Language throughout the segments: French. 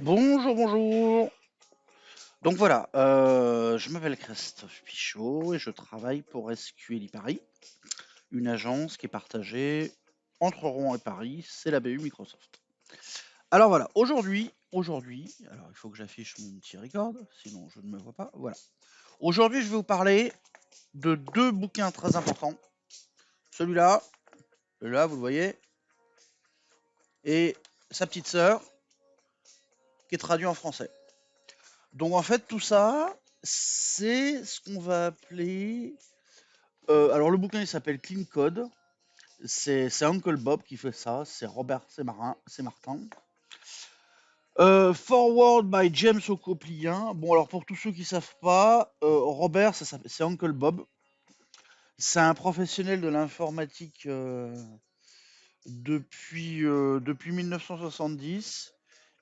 Bonjour, bonjour. Donc voilà, je m'appelle Christophe Pichot et je travaille pour SQLI Paris, une agence qui est partagée entre Rouen et Paris, c'est la BU Microsoft. Alors voilà, alors il faut que j'affiche mon petit record, sinon je ne me vois pas. Voilà. Aujourd'hui, je vais vous parler de deux bouquins très importants. Celui-là, là, vous le voyez, et sa petite sœur, qui est traduit en français. Donc en fait, tout ça, c'est ce qu'on va appeler. Alors le bouquin il s'appelle Clean Code. C'est Uncle Bob qui fait ça. C'est Robert c'est Martin. Forward by James Ocoplien. Bon alors pour tous ceux qui savent pas, Robert c'est Uncle Bob. C'est un professionnel de l'informatique depuis 1970.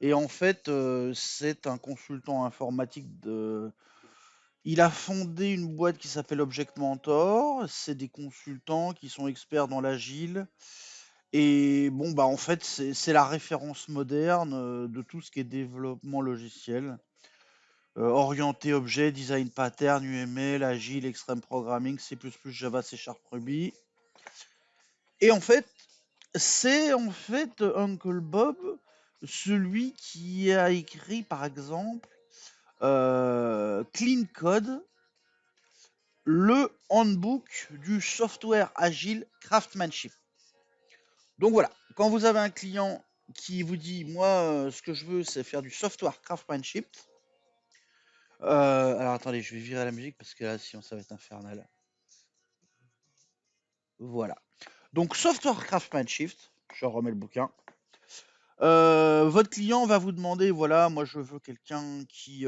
Et en fait, c'est un consultant informatique de. Il a fondé une boîte qui s'appelle Object Mentor. C'est des consultants qui sont experts dans l'agile. Et bon, bah en fait, c'est la référence moderne de tout ce qui est développement logiciel. Orienté objet, design pattern, UML, agile, extreme programming, C++, Java, C Sharp, Ruby. Et en fait, c'est en fait Uncle Bob, celui qui a écrit par exemple Clean Code, le handbook du software agile craftsmanship. Donc voilà, quand vous avez un client qui vous dit moi ce que je veux c'est faire du software craftsmanship. Alors attendez, je vais virer la musique parce que là sinon ça va être infernal. Voilà. Donc software craftsmanship, je remets le bouquin. Votre client va vous demander voilà, moi je veux quelqu'un qui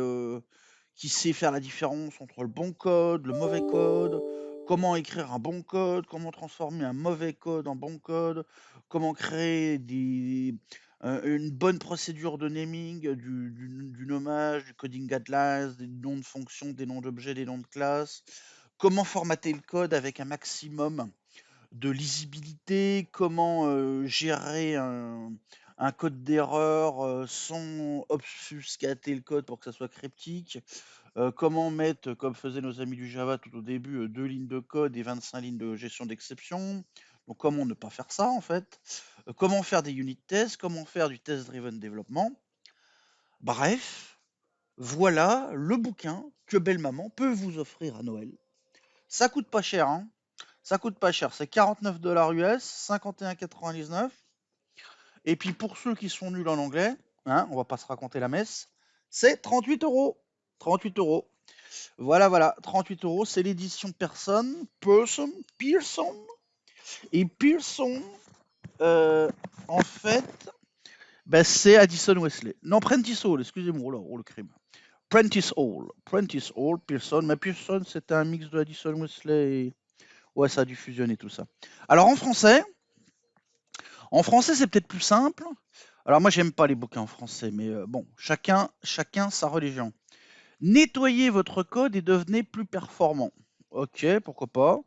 sait faire la différence entre le bon code, le mauvais code, comment écrire un bon code, comment transformer un mauvais code en bon code, comment créer une bonne procédure de naming, du nommage, du coding guidelines, des noms de fonctions, des noms d'objets, des noms de classes, comment formater le code avec un maximum de lisibilité, comment gérer un code d'erreur sans obfuscater le code pour que ça soit cryptique. Comment mettre, comme faisaient nos amis du Java tout au début, 2 lignes de code et 25 lignes de gestion d'exception. Donc comment ne pas faire ça en fait. Comment faire des unit tests, comment faire du test-driven développement. Bref, voilà le bouquin que Belle Maman peut vous offrir à Noël. Ça coûte pas cher, hein. Ça coûte pas cher, c'est 49 $ US, 51,99. Et puis pour ceux qui sont nuls en anglais, hein, on va pas se raconter la messe, c'est 38 €. 38 €. Voilà, voilà, 38 €, c'est l'édition Pearson. Et Pearson, en fait, bah, c'est Addison Wesley. Non, Prentice Hall, excusez-moi, oh le crime. Prentice Hall, Pearson. Mais Pearson, c'était un mix de Addison Wesley et. Ouais, ça a dû fusionner tout ça. Alors en français, c'est peut-être plus simple. Alors moi, j'aime pas les bouquins en français, mais bon, chacun sa religion. Nettoyez votre code et devenez plus performant. Ok, pourquoi pas.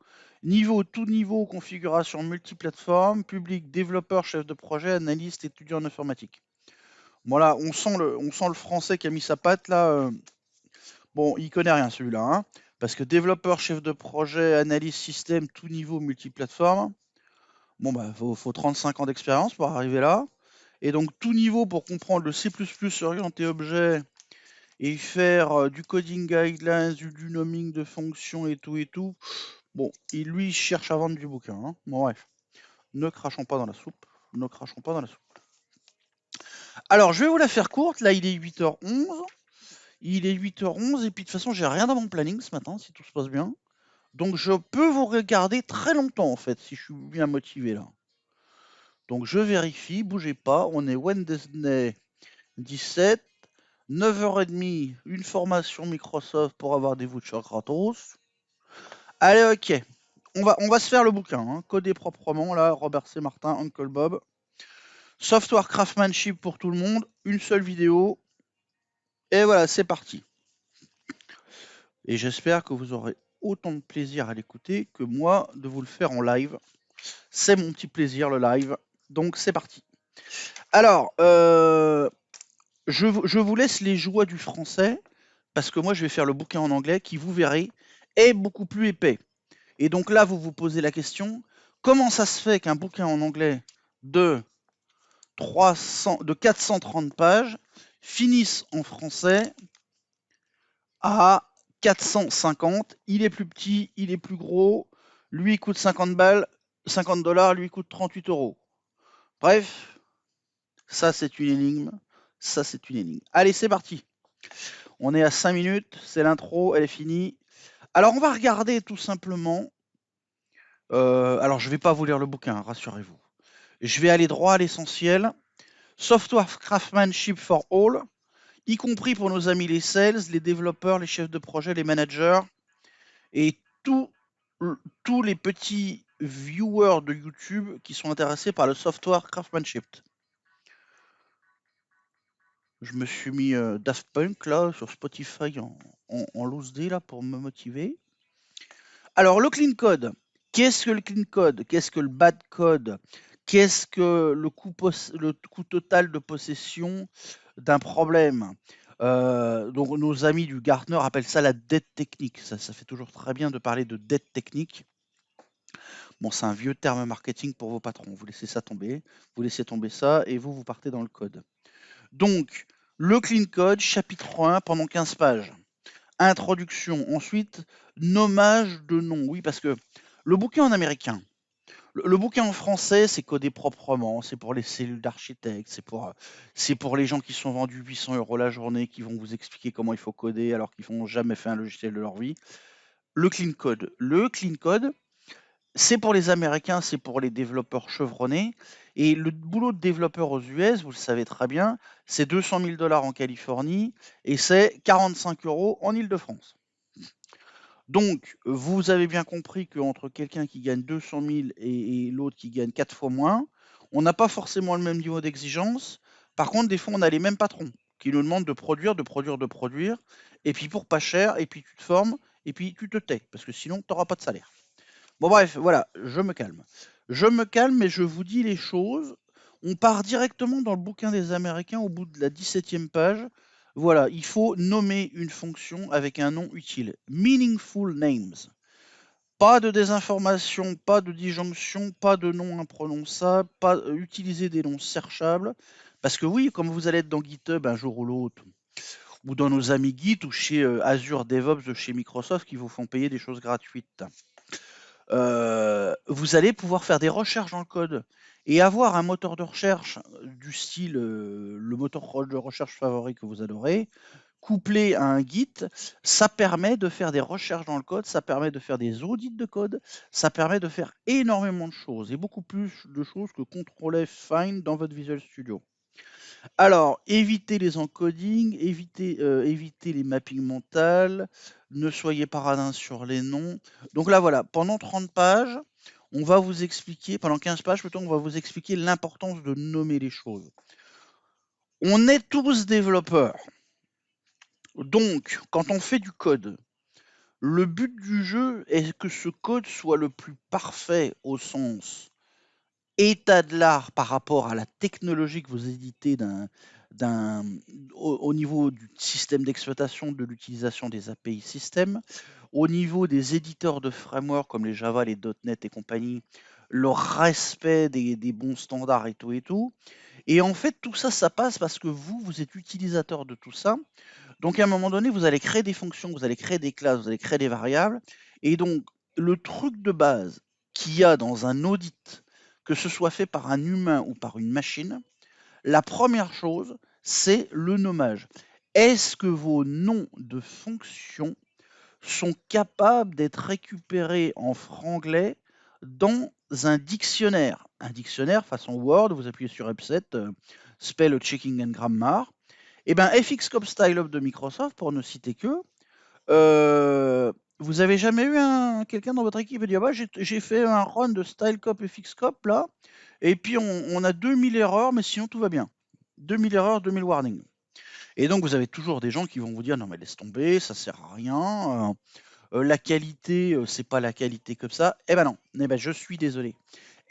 Tout niveau, configuration multiplateforme, public, développeur, chef de projet, analyste, étudiant en informatique. Voilà, on sent le français qui a mis sa patte là. Bon, il connaît rien celui-là, hein, parce que développeur, chef de projet, analyse système, tout niveau, multiplateforme. Bon, bah, faut 35 ans d'expérience pour arriver là. Et donc, tout niveau pour comprendre le C++ orienté objet et faire du coding guidelines, du naming de fonctions et tout et tout. Bon, lui, il cherche à vendre du bouquin, hein. Bon, bref. Ne crachons pas dans la soupe. Ne crachons pas dans la soupe. Alors, je vais vous la faire courte. Là, il est 8h11. Il est 8h11. Et puis, de toute façon, j'ai rien dans mon planning ce matin, si tout se passe bien. Donc, je peux vous regarder très longtemps, en fait, si je suis bien motivé là. Donc, je vérifie. Bougez pas. On est Wednesday 17. 9h30, une formation Microsoft pour avoir des vouchers gratos. Allez, ok. On va se faire le bouquin. Hein. Codé proprement, là, Robert C. Martin, Uncle Bob. Software craftsmanship pour tout le monde. Une seule vidéo. Et voilà, c'est parti. Et j'espère que vous aurez autant de plaisir à l'écouter que moi de vous le faire en live. C'est mon petit plaisir, le live. Donc, c'est parti. Alors, je vous laisse les joies du français, parce que moi, je vais faire le bouquin en anglais qui, vous verrez, est beaucoup plus épais. Et donc là, vous vous posez la question, comment ça se fait qu'un bouquin en anglais de 430 pages finisse en français à 450? Il est plus petit, il est plus gros, lui il coûte 50 balles, 50 dollars, lui il coûte 38 euros. Bref, ça c'est une énigme, ça c'est une énigme. Allez, c'est parti. On est à 5 minutes, c'est l'intro, elle est finie. Alors on va regarder tout simplement. Alors je vais pas vous lire le bouquin, rassurez-vous. Je vais aller droit à l'essentiel. Software Craftsmanship for All, y compris pour nos amis les sales, les développeurs, les chefs de projet, les managers et tous les petits viewers de YouTube qui sont intéressés par le software craftsmanship. Je me suis mis Daft Punk là sur Spotify en loose day là pour me motiver. Alors le clean code, qu'est-ce que le clean code? Qu'est-ce que le bad code? Qu'est-ce que le coût total de possession d'un problème? Donc nos amis du Gartner appellent ça la dette technique. Ça fait toujours très bien de parler de dette technique. Bon, c'est un vieux terme marketing pour vos patrons. Vous laissez ça tomber, vous laissez tomber ça et vous partez dans le code. Donc, le clean code, chapitre 1, pendant 15 pages. Introduction. Ensuite, nommage de nom. Oui, parce que le bouquin en américain, le bouquin en français, c'est codé proprement. C'est pour les cellules d'architectes. C'est pour les gens qui sont vendus 800 € la journée, qui vont vous expliquer comment il faut coder alors qu'ils n'ont jamais fait un logiciel de leur vie. Le clean code. Le clean code, c'est pour les Américains, c'est pour les développeurs chevronnés. Et le boulot de développeur aux US, vous le savez très bien, c'est 200 000 $ en Californie et c'est 45 € en Île-de-France. Donc, vous avez bien compris qu'entre quelqu'un qui gagne 200 000 et l'autre qui gagne 4 fois moins, on n'a pas forcément le même niveau d'exigence. Par contre, des fois, on a les mêmes patrons qui nous demandent de produire, de produire, de produire, et puis pour pas cher, et puis tu te formes, et puis tu te tais, parce que sinon, tu n'auras pas de salaire. Bon bref, voilà, je me calme. Je me calme et je vous dis les choses. On part directement dans le bouquin des Américains au bout de la 17e page. Voilà, il faut nommer une fonction avec un nom utile. Meaningful names. Pas de désinformation, pas de disjonction, pas de nom imprononçable, pas utiliser des noms cherchables. Parce que oui, comme vous allez être dans GitHub un jour ou l'autre, ou dans nos amis Git ou chez Azure DevOps de chez Microsoft qui vous font payer des choses gratuites. Vous allez pouvoir faire des recherches dans le code et avoir un moteur de recherche du style le moteur de recherche favori que vous adorez, couplé à un Git, ça permet de faire des recherches dans le code, ça permet de faire des audits de code, ça permet de faire énormément de choses et beaucoup plus de choses que Ctrl F Find dans votre Visual Studio. Alors, évitez les encodings, évitez les mappings mentales, ne soyez pas radin sur les noms. Donc là, voilà, pendant 30 pages, on va vous expliquer, pendant 15 pages plutôt, on va vous expliquer l'importance de nommer les choses. On est tous développeurs. Donc, quand on fait du code, le but du jeu est que ce code soit le plus parfait au sens état de l'art par rapport à la technologie que vous éditez au niveau du système d'exploitation de l'utilisation des API système, au niveau des éditeurs de framework comme les Java, les .NET et compagnie, le respect des bons standards et tout et tout. Et en fait, tout ça, ça passe parce que vous êtes utilisateur de tout ça. Donc, à un moment donné, vous allez créer des fonctions, vous allez créer des classes, vous allez créer des variables. Et donc, le truc de base qu'il y a dans un audit, que ce soit fait par un humain ou par une machine, la première chose, c'est le nommage. Est-ce que vos noms de fonctions sont capables d'être récupérés en franglais dans un dictionnaire? Un dictionnaire façon Word, vous appuyez sur F7, Spell Checking and Grammar. Et bien, FXCOP StyleUp de Microsoft, pour ne citer que, vous avez jamais eu quelqu'un dans votre équipe qui dit ah bah, j'ai fait un run de StyleCop FXCOP là, et puis on a 2000 erreurs, mais sinon tout va bien. 2000 erreurs, 2000 warnings. Et donc vous avez toujours des gens qui vont vous dire non mais laisse tomber, ça sert à rien, la qualité, c'est pas la qualité comme ça. Eh ben non, eh ben je suis désolé.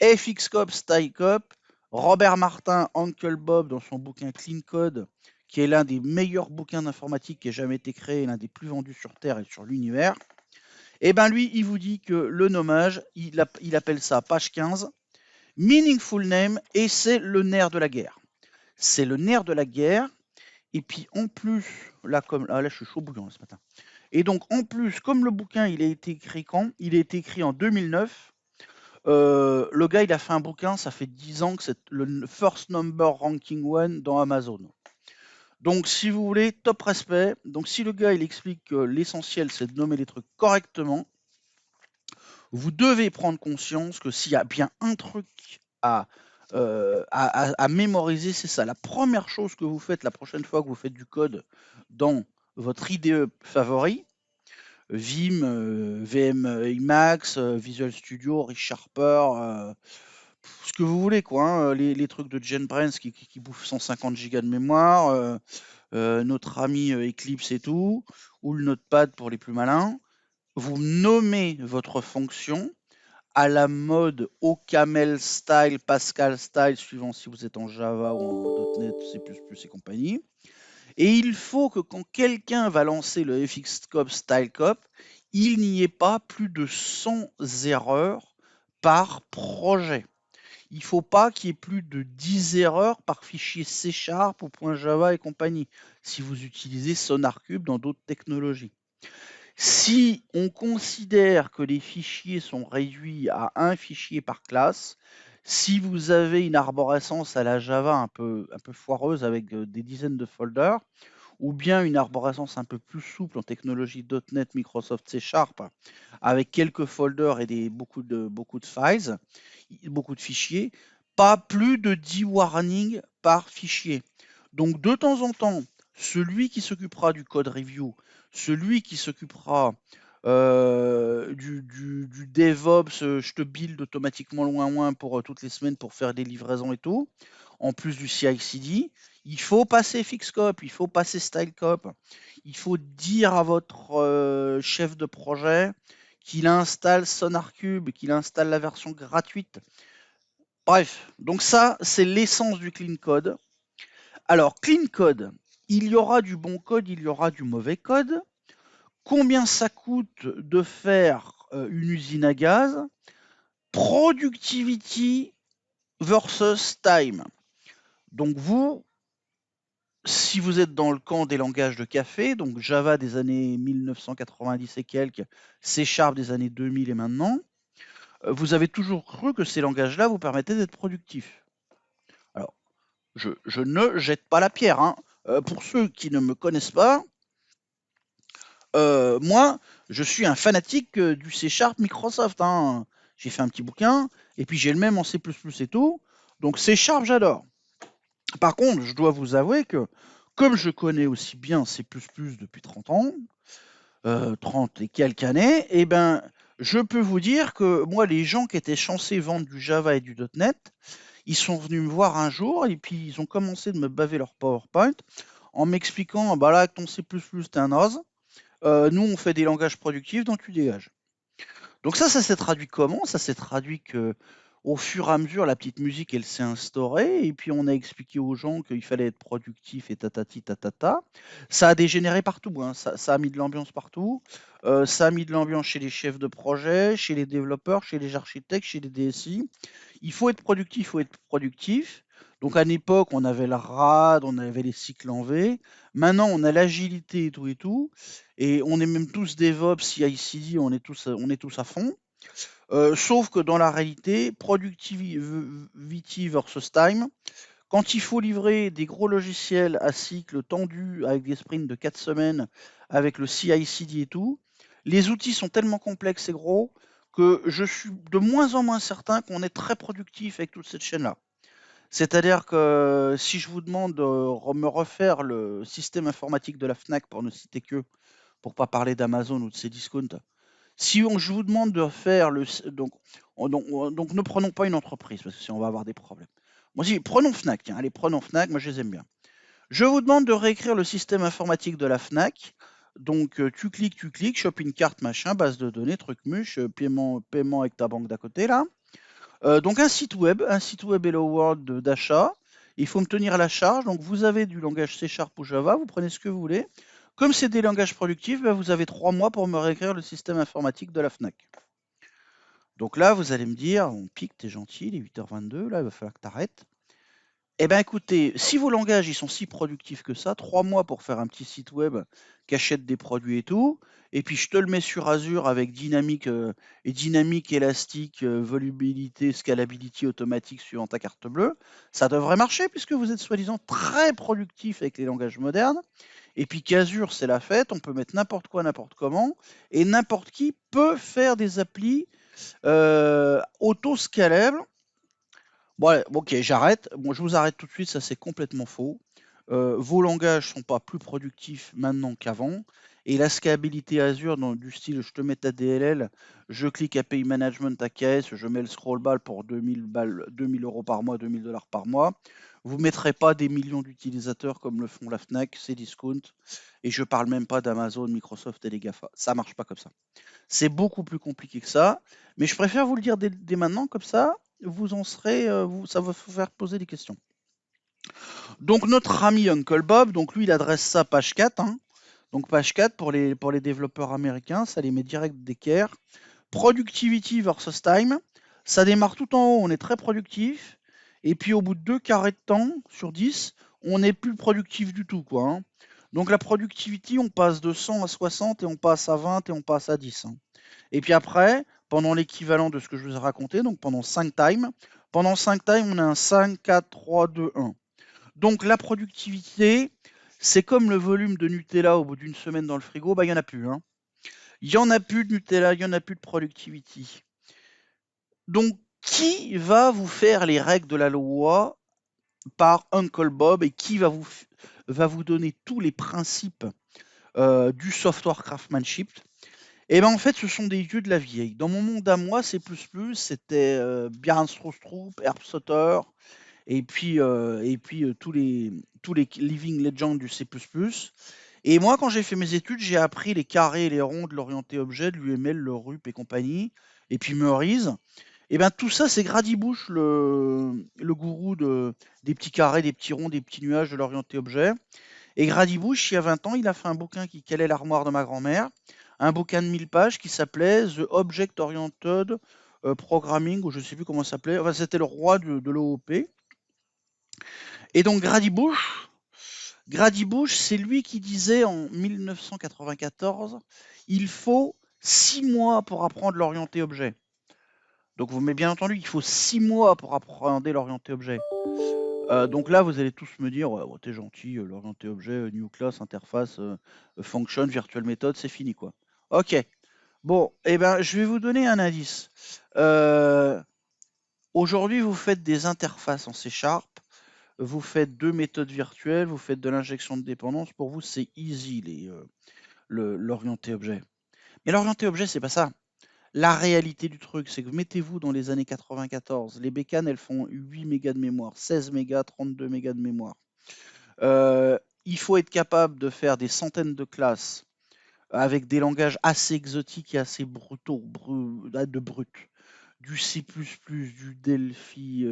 FXCOP StyleCop, Robert Martin, Uncle Bob dans son bouquin Clean Code, qui est l'un des meilleurs bouquins d'informatique qui ait jamais été créé, l'un des plus vendus sur Terre et sur l'univers, et ben lui, il vous dit que le nommage, il appelle ça page 15, meaningful name, et c'est le nerf de la guerre. C'est le nerf de la guerre. Et puis en plus, là, là je suis chaud bouillant ce matin. Et donc en plus, comme le bouquin, il a été écrit quand? Il a été écrit en 2009. Le gars, il a fait un bouquin, ça fait 10 ans que c'est le first number ranking one dans Amazon. Donc si vous voulez, top respect. Donc si le gars, il explique que l'essentiel, c'est de nommer les trucs correctement, vous devez prendre conscience que s'il y a bien un truc à mémoriser, c'est ça. La première chose que vous faites la prochaine fois que vous faites du code dans votre IDE favori, Vim, VM Emacs, Visual Studio, ReSharper, ce que vous voulez, quoi, hein, les trucs de JetBrains qui bouffent 150 Go de mémoire, notre ami Eclipse et tout, ou le Notepad pour les plus malins. Vous nommez votre fonction à la mode OCaml style, Pascal style, suivant si vous êtes en Java ou en .NET, C++ et compagnie. Et il faut que quand quelqu'un va lancer le FXCop StyleCop, il n'y ait pas plus de 100 erreurs par projet. Il ne faut pas qu'il y ait plus de 10 erreurs par fichier C# ou .java et compagnie, si vous utilisez SonarCube dans d'autres technologies. Si on considère que les fichiers sont réduits à un fichier par classe, si vous avez une arborescence à la Java un peu foireuse avec des dizaines de folders, ou bien une arborescence un peu plus souple en technologie .NET, Microsoft C#, avec quelques folders et beaucoup de files, beaucoup de fichiers, pas plus de 10 warnings par fichier. Donc de temps en temps, celui qui s'occupera du code review, celui qui s'occupera du DevOps, je te build automatiquement loin pour toutes les semaines pour faire des livraisons et tout, en plus du CI/CD, il faut passer FixCop, il faut passer StyleCop, il faut dire à votre chef de projet qu'il installe SonarCube, qu'il installe la version gratuite. Bref, donc ça, c'est l'essence du clean code. Alors, clean code, il y aura du bon code, il y aura du mauvais code. Combien ça coûte de faire une usine à gaz? Productivity versus time. Donc vous, si vous êtes dans le camp des langages de café, donc Java des années 1990 et quelques, C# des années 2000 et maintenant, vous avez toujours cru que ces langages-là vous permettaient d'être productif. Alors, je ne jette pas la pierre, hein. Pour ceux qui ne me connaissent pas, moi, je suis un fanatique du C# Microsoft, hein. J'ai fait un petit bouquin, et puis j'ai le même en C++ et tout. Donc C#, j'adore. Par contre, je dois vous avouer que, comme je connais aussi bien C++ depuis 30 ans, 30 et quelques années, eh ben, je peux vous dire que moi, les gens qui étaient censés vendre du Java et du .NET, ils sont venus me voir un jour et puis ils ont commencé de me baver leur PowerPoint en m'expliquant, bah là, ton C++, t'es un naze. Nous, on fait des langages productifs, donc tu dégages. Donc ça s'est traduit comment? Ça s'est traduit que au fur et à mesure, la petite musique, elle s'est instaurée, et puis on a expliqué aux gens qu'il fallait être productif et tatati tatata. Ça a dégénéré partout, hein. Ça a mis de l'ambiance partout. Ça a mis de l'ambiance chez les chefs de projet, chez les développeurs, chez les architectes, chez les DSI. Il faut être productif, il faut être productif. Donc à une époque, on avait le RAD, on avait les cycles en V. Maintenant, on a l'agilité et tout et tout. Et on est même tous DevOps, CI/CD, on est tous à fond. Sauf que dans la réalité, productivity versus time, quand il faut livrer des gros logiciels à cycle tendu avec des sprints de 4 semaines, avec le CI/CD et tout, les outils sont tellement complexes et gros que je suis de moins en moins certain qu'on est très productif avec toute cette chaîne-là. C'est-à-dire que si je vous demande de me refaire le système informatique de la FNAC, pour ne citer que, pour pas parler d'Amazon ou de ses discounts, si je vous demande de faire donc ne prenons pas une entreprise, parce que sinon on va avoir des problèmes. Moi, si, prenons Fnac, tiens, allez, prenons Fnac, moi je les aime bien. Je vous demande de réécrire le système informatique de la Fnac. Donc tu cliques, shopping cart, machin, base de données, truc muche, paiement avec ta banque d'à côté là. Donc un site web Hello World d'achat. Il faut me tenir à la charge. Donc, vous avez du langage C# ou Java, vous prenez ce que vous voulez. Comme c'est des langages productifs, ben, vous avez 3 mois pour me réécrire le système informatique de la FNAC. Donc là, vous allez me dire, on pique, t'es gentil, il est 8h22, là, il va falloir que t'arrêtes. Eh bien, écoutez, si vos langages ils sont si productifs que ça, 3 mois pour faire un petit site web qui achète des produits et tout, et puis je te le mets sur Azure avec dynamique, élastique, volubilité, scalability automatique suivant ta carte bleue, ça devrait marcher puisque vous êtes soi-disant très productif avec les langages modernes. Et puis qu'Azure, c'est la fête, on peut mettre n'importe quoi, n'importe comment, et n'importe qui peut faire des applis auto-scalables. Bon, allez, ok, j'arrête. Bon, je vous arrête tout de suite, ça c'est complètement faux. Vos langages sont pas plus productifs maintenant qu'avant. Et la scalabilité Azure, du style je te mets ta DLL, je clique API Management AKS, je mets le scroll ball pour 2000 balles, 2000 euros par mois, 2000 dollars par mois. Vous ne mettrez pas des millions d'utilisateurs comme le font la Fnac, Cdiscount. Et je parle même pas d'Amazon, Microsoft et les GAFA. Ça marche pas comme ça. C'est beaucoup plus compliqué que ça, mais je préfère vous le dire dès maintenant, comme ça, vous en serez, ça va vous faire poser des questions. Donc notre ami Uncle Bob, donc lui il adresse ça page 4, hein. Donc page 4 pour les développeurs américains, ça les met direct d'équerre. Productivity versus time, ça démarre tout en haut, on est très productif, et puis au bout de 2 carrés de temps sur 10, on n'est plus productif du tout, quoi, hein. Donc la productivity, on passe de 100 à 60 et on passe à 20 et on passe à 10, hein. Et puis après, pendant l'équivalent de ce que je vous ai raconté, donc pendant 5 times, on a un 5, 4, 3, 2, 1. Donc la productivité, c'est comme le volume de Nutella au bout d'une semaine dans le frigo, bah il n'y en a plus, hein. Il n'y en a plus de Nutella, il n'y en a plus de productivity. Donc qui va vous faire les règles de la loi par Uncle Bob et qui va vous donner tous les principes du software craftsmanship? Et ben en fait, ce sont des dieux de la vieille. Dans mon monde à moi, C++, c'était Bjarne Stroustrup, Herb Sotter, et puis, tous les living legends du C++. Et moi, quand j'ai fait mes études, j'ai appris les carrés et les ronds de l'orienté objet, de l'UML, le RUP et compagnie, et puis Meurize. Et ben tout ça, c'est Grady Bush, le gourou des petits carrés, des petits ronds, des petits nuages de l'orienté objet. Et Grady Bush, il y a 20 ans, il a fait un bouquin qui calait l'armoire de ma grand-mère, un bouquin de 1000 pages qui s'appelait The Object Oriented Programming, ou je ne sais plus comment ça s'appelait. Enfin, c'était le roi de l'OOP. Et donc Grady Bush, c'est lui qui disait en 1994, il faut 6 mois pour apprendre l'orienté objet. Donc vous m'avez bien entendu, il faut 6 mois pour apprendre l'orienté objet. Donc là, vous allez tous me dire, ouais, t'es gentil, l'orienté objet, new class, interface, function, virtual method, c'est fini quoi. Ok. Bon, eh ben, je vais vous donner un indice. Aujourd'hui, vous faites des interfaces en C#, vous faites 2 méthodes virtuelles, vous faites de l'injection de dépendance. Pour vous, c'est easy l'orienté objet. Mais l'orienté objet, c'est pas ça. La réalité du truc, c'est que mettez-vous dans les années 94. Les bécanes, elles font 8 mégas de mémoire, 16 mégas, 32 mégas de mémoire. Il faut être capable de faire des centaines de classes avec des langages assez exotiques et assez brutaux, de brut. Du C++, du Delphi,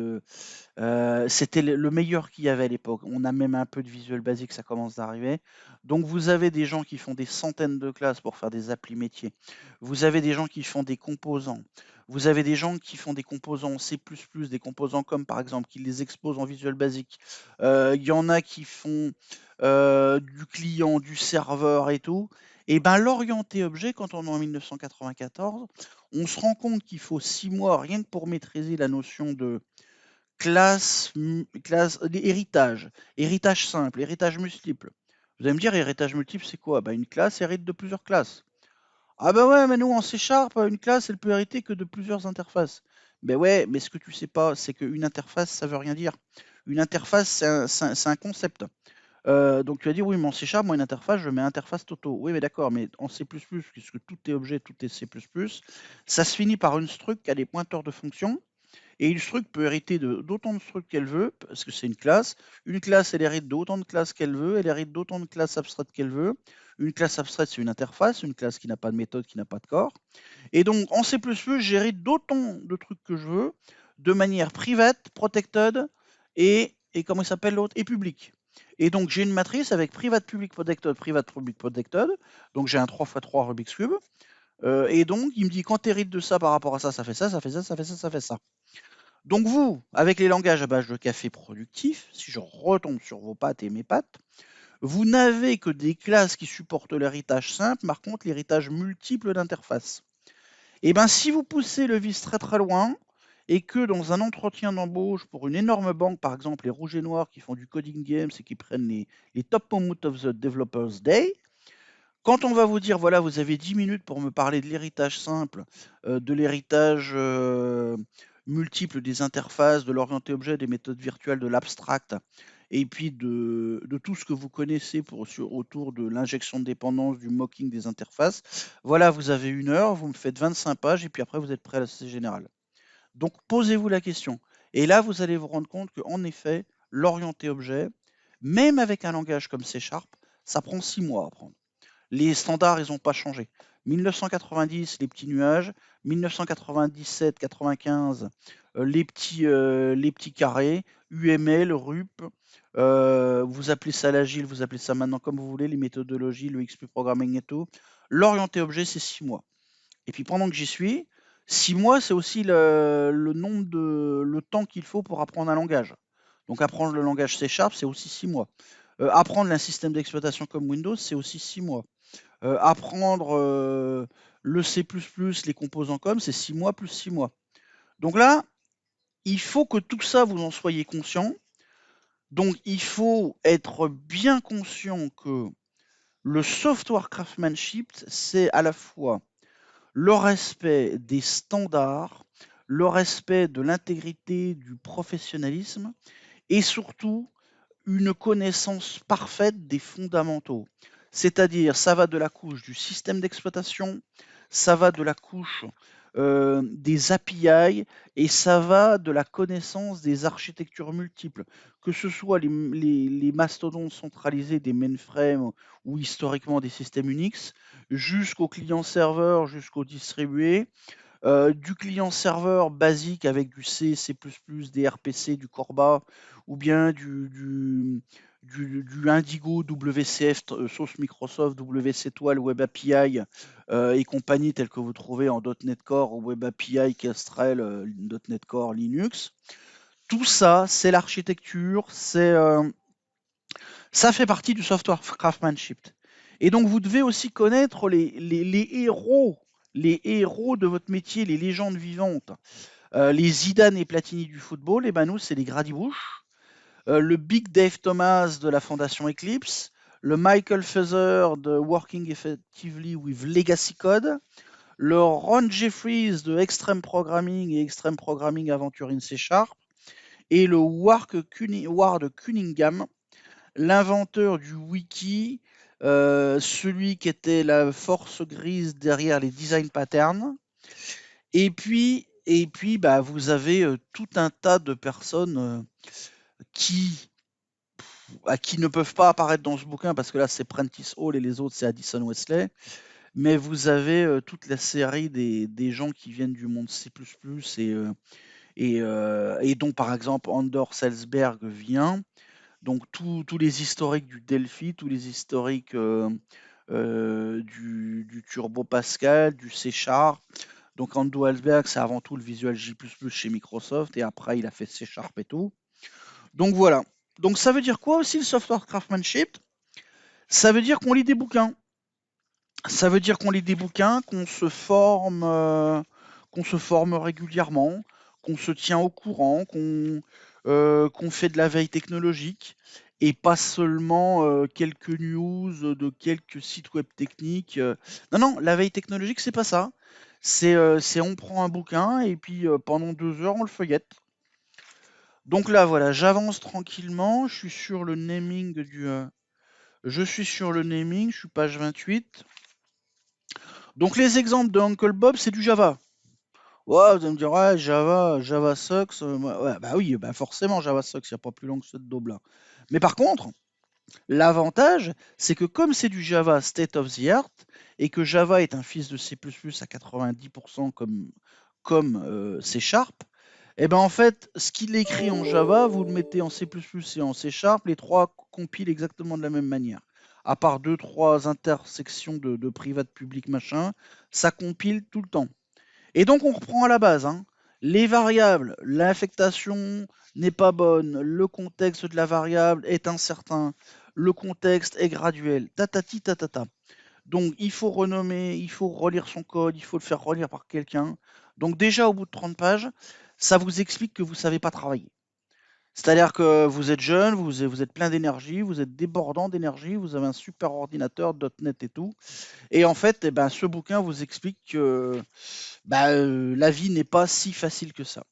c'était le meilleur qu'il y avait à l'époque. On a même un peu de Visual Basic, ça commence d'arriver. Donc vous avez des gens qui font des centaines de classes pour faire des applis métiers. Vous avez des gens qui font des composants. Vous avez des gens qui font des composants en C++, des composants comme par exemple qui les exposent en Visual Basic. Il y en a qui font du client, du serveur et tout. Et ben l'orienté objet, quand on est en 1994, on se rend compte qu'il faut 6 mois rien que pour maîtriser la notion de classe, héritage simple, héritage multiple. Vous allez me dire, héritage multiple, c'est quoi? Bah, une classe hérite de plusieurs classes. Ah bah ouais, mais nous en C#, une classe, elle peut hériter que de plusieurs interfaces. Ben ouais, mais ce que tu sais pas, c'est qu'une interface, ça veut rien dire. Une interface, c'est un concept. Donc tu vas dire, oui, mais en C#, moi, une interface, je mets interface Toto. Oui, mais d'accord, mais en C++, puisque tout est objet, tout est C++, ça se finit par une struct qui a des pointeurs de fonction. Et une struct peut hériter d'autant de structs qu'elle veut, parce que c'est une classe. Une classe, elle hérite d'autant de classes qu'elle veut, elle hérite d'autant de classes abstraites qu'elle veut. Une classe abstraite, c'est une interface, une classe qui n'a pas de méthode, qui n'a pas de corps. Et donc, en C++, j'hérite d'autant de trucs que je veux, de manière private, protected, et et comment il s'appelle l'autre? Et public. Et donc j'ai une matrice avec private public protected, private public protected. Donc j'ai un 3x3 Rubik's Cube. Et donc il me dit quand tu hérites de ça par rapport à ça, ça fait ça, ça fait ça, ça fait ça, ça fait ça. Donc vous, avec les langages à base de café productif, si je retombe sur vos pattes et mes pattes, vous n'avez que des classes qui supportent l'héritage simple, par contre l'héritage multiple d'interface. Et bien si vous poussez le vice très très loin, et que dans un entretien d'embauche pour une énorme banque, par exemple les Rouges et Noirs qui font du coding games et qui prennent les top moments of the Developers Day, quand on va vous dire, voilà, vous avez 10 minutes pour me parler de l'héritage simple, de l'héritage multiple des interfaces, de l'orienté objet, des méthodes virtuelles, de l'abstract, et puis de tout ce que vous connaissez autour de l'injection de dépendance, du mocking des interfaces, voilà, vous avez 1 heure, vous me faites 25 pages, et puis après, vous êtes prêt à la Société Générale. Donc, posez-vous la question. Et là, vous allez vous rendre compte qu'en effet, l'orienté objet, même avec un langage comme C#, ça prend 6 mois à apprendre. Les standards, ils n'ont pas changé. 1990, les petits nuages. 1997-95, les petits carrés. UML, RUP. Vous appelez ça l'agile, vous appelez ça maintenant comme vous voulez, les méthodologies, le XP programming et tout. L'orienté objet, c'est 6 mois. Et puis pendant que j'y suis, 6 mois, c'est aussi le temps qu'il faut pour apprendre un langage. Donc apprendre le langage C#, c'est aussi 6 mois. Apprendre un système d'exploitation comme Windows, c'est aussi 6 mois. Apprendre le C++, les composants comme, c'est 6 mois plus 6 mois. Donc là, il faut que tout ça, vous en soyez conscient. Donc il faut être bien conscient que le software craftsmanship, c'est à la fois le respect des standards, le respect de l'intégrité, du professionnalisme et surtout une connaissance parfaite des fondamentaux. C'est-à-dire, ça va de la couche du système d'exploitation, ça va de la couche des API et ça va de la connaissance des architectures multiples, que ce soit les mastodontes centralisés des mainframes ou historiquement des systèmes Unix, jusqu'au client-serveur, jusqu'au distribué, du client-serveur basique avec du C, C++, des RPC, du Corba, ou bien du Indigo, WCF, sauce Microsoft, WC Toile, Web API et compagnie, tels que vous trouvez en .NET Core, Web API, Kestrel, .NET Core, Linux. Tout ça, c'est l'architecture, ça fait partie du software craftsmanship. Et donc, vous devez aussi connaître les héros de votre métier, les légendes vivantes. Les Zidane et Platini du football, et ben nous, c'est les Grady Bush. Le Big Dave Thomas de la Fondation Eclipse. Le Michael Feather de Working Effectively with Legacy Code. Le Ron Jeffries de Extreme Programming et Extreme Programming Aventure in C#. Et le Ward Cunningham, l'inventeur du wiki, celui qui était la force grise derrière les design patterns. Et puis bah, vous avez tout un tas de personnes qui ne peuvent pas apparaître dans ce bouquin parce que là c'est Prentice Hall et les autres c'est Addison Wesley. Mais vous avez toute la série des gens qui viennent du monde C++ et dont par exemple Andor Selsberg vient. Donc tous les historiques du Delphi, tous les historiques du Turbo Pascal, du C#. Donc Ando Ellsberg, c'est avant tout le Visual J++ chez Microsoft et après il a fait C# et tout. Donc voilà. Donc ça veut dire quoi aussi le software craftsmanship? Ça veut dire qu'on lit des bouquins. Ça veut dire qu'on lit des bouquins, qu'on se forme régulièrement, qu'on se tient au courant, qu'on fait de la veille technologique et pas seulement quelques news de quelques sites web techniques. Non, non, la veille technologique, c'est pas ça. C'est on prend un bouquin et puis pendant 2 heures, on le feuillette. Donc là, voilà, j'avance tranquillement. Je suis sur le naming je suis page 28. Donc les exemples de Uncle Bob, c'est du Java. Ouais, vous allez me dire, ouais, Java sucks. Ouais, bah oui, bah forcément, Java sucks, il n'y a pas plus long que cette daube-là. Mais par contre, l'avantage, c'est que comme c'est du Java state of the art, et que Java est un fils de C++ à 90% comme C#, Et ben en fait, ce qu'il écrit en Java, vous le mettez en C++ et en C#, les trois compilent exactement de la même manière. À part deux, trois intersections de private public machin, ça compile tout le temps. Et donc on reprend à la base, hein. Les variables, l'affectation n'est pas bonne, le contexte de la variable est incertain, le contexte est graduel, tatati tatata. Donc il faut renommer, il faut relire son code, il faut le faire relire par quelqu'un. Donc déjà au bout de 30 pages, ça vous explique que vous ne savez pas travailler. C'est-à-dire que vous êtes jeune, vous êtes plein d'énergie, vous êtes débordant d'énergie, vous avez un super ordinateur, .NET et tout. Et en fait, eh ben, ce bouquin vous explique que la vie n'est pas si facile que ça.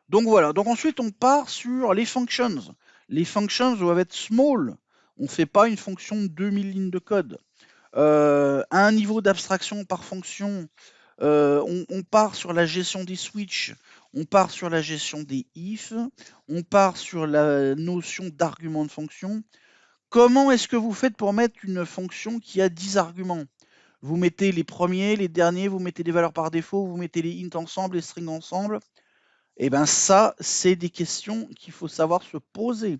Donc voilà, donc ensuite on part sur les functions. Les functions doivent être small. On ne fait pas une fonction de 2000 lignes de code. Un niveau d'abstraction par fonction, on part sur la gestion des switches, on part sur la gestion des if, on part sur la notion d'argument de fonction. Comment est-ce que vous faites pour mettre une fonction qui a 10 arguments? Vous mettez les premiers, les derniers, vous mettez des valeurs par défaut, vous mettez les int ensemble, les strings ensemble. Et bien ça, c'est des questions qu'il faut savoir se poser.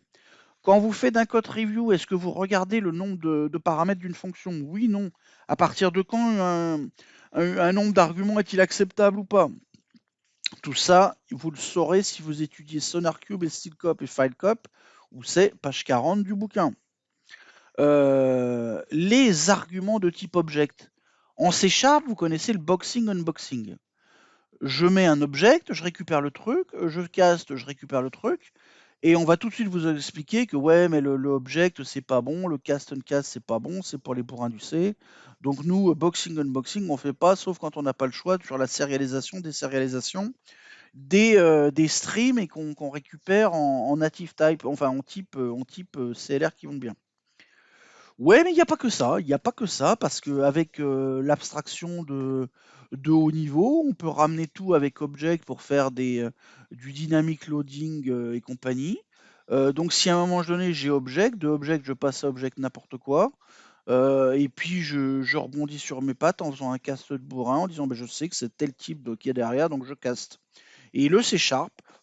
Quand vous faites un code review, est-ce que vous regardez le nombre de paramètres d'une fonction? Oui, non. À partir de quand un nombre d'arguments est-il acceptable ou pas? Tout ça, vous le saurez si vous étudiez SonarCube et Steelcop et FileCop, où c'est page 40 du bouquin. Les arguments de type object. En C#, vous connaissez le boxing unboxing. Je mets un object, je récupère le truc, je caste, je récupère le truc, et on va tout de suite vous expliquer que ouais, mais le object c'est pas bon, le cast uncast c'est pas bon, c'est pour les bourrins du C. Donc nous, boxing unboxing, on fait pas, sauf quand on n'a pas le choix sur la sérialisation des sérialisations des streams et qu'on récupère en native type, enfin en type CLR qui vont bien. Ouais, mais il n'y a pas que ça. Il n'y a pas que ça, parce qu'avec l'abstraction de haut niveau, on peut ramener tout avec Object pour faire du dynamic loading et compagnie. Donc si à un moment donné j'ai Object, de Object je passe à Object n'importe quoi, et puis je rebondis sur mes pattes en faisant un cast de bourrin, en disant je sais que c'est tel type qui est derrière, donc je caste. Et le C#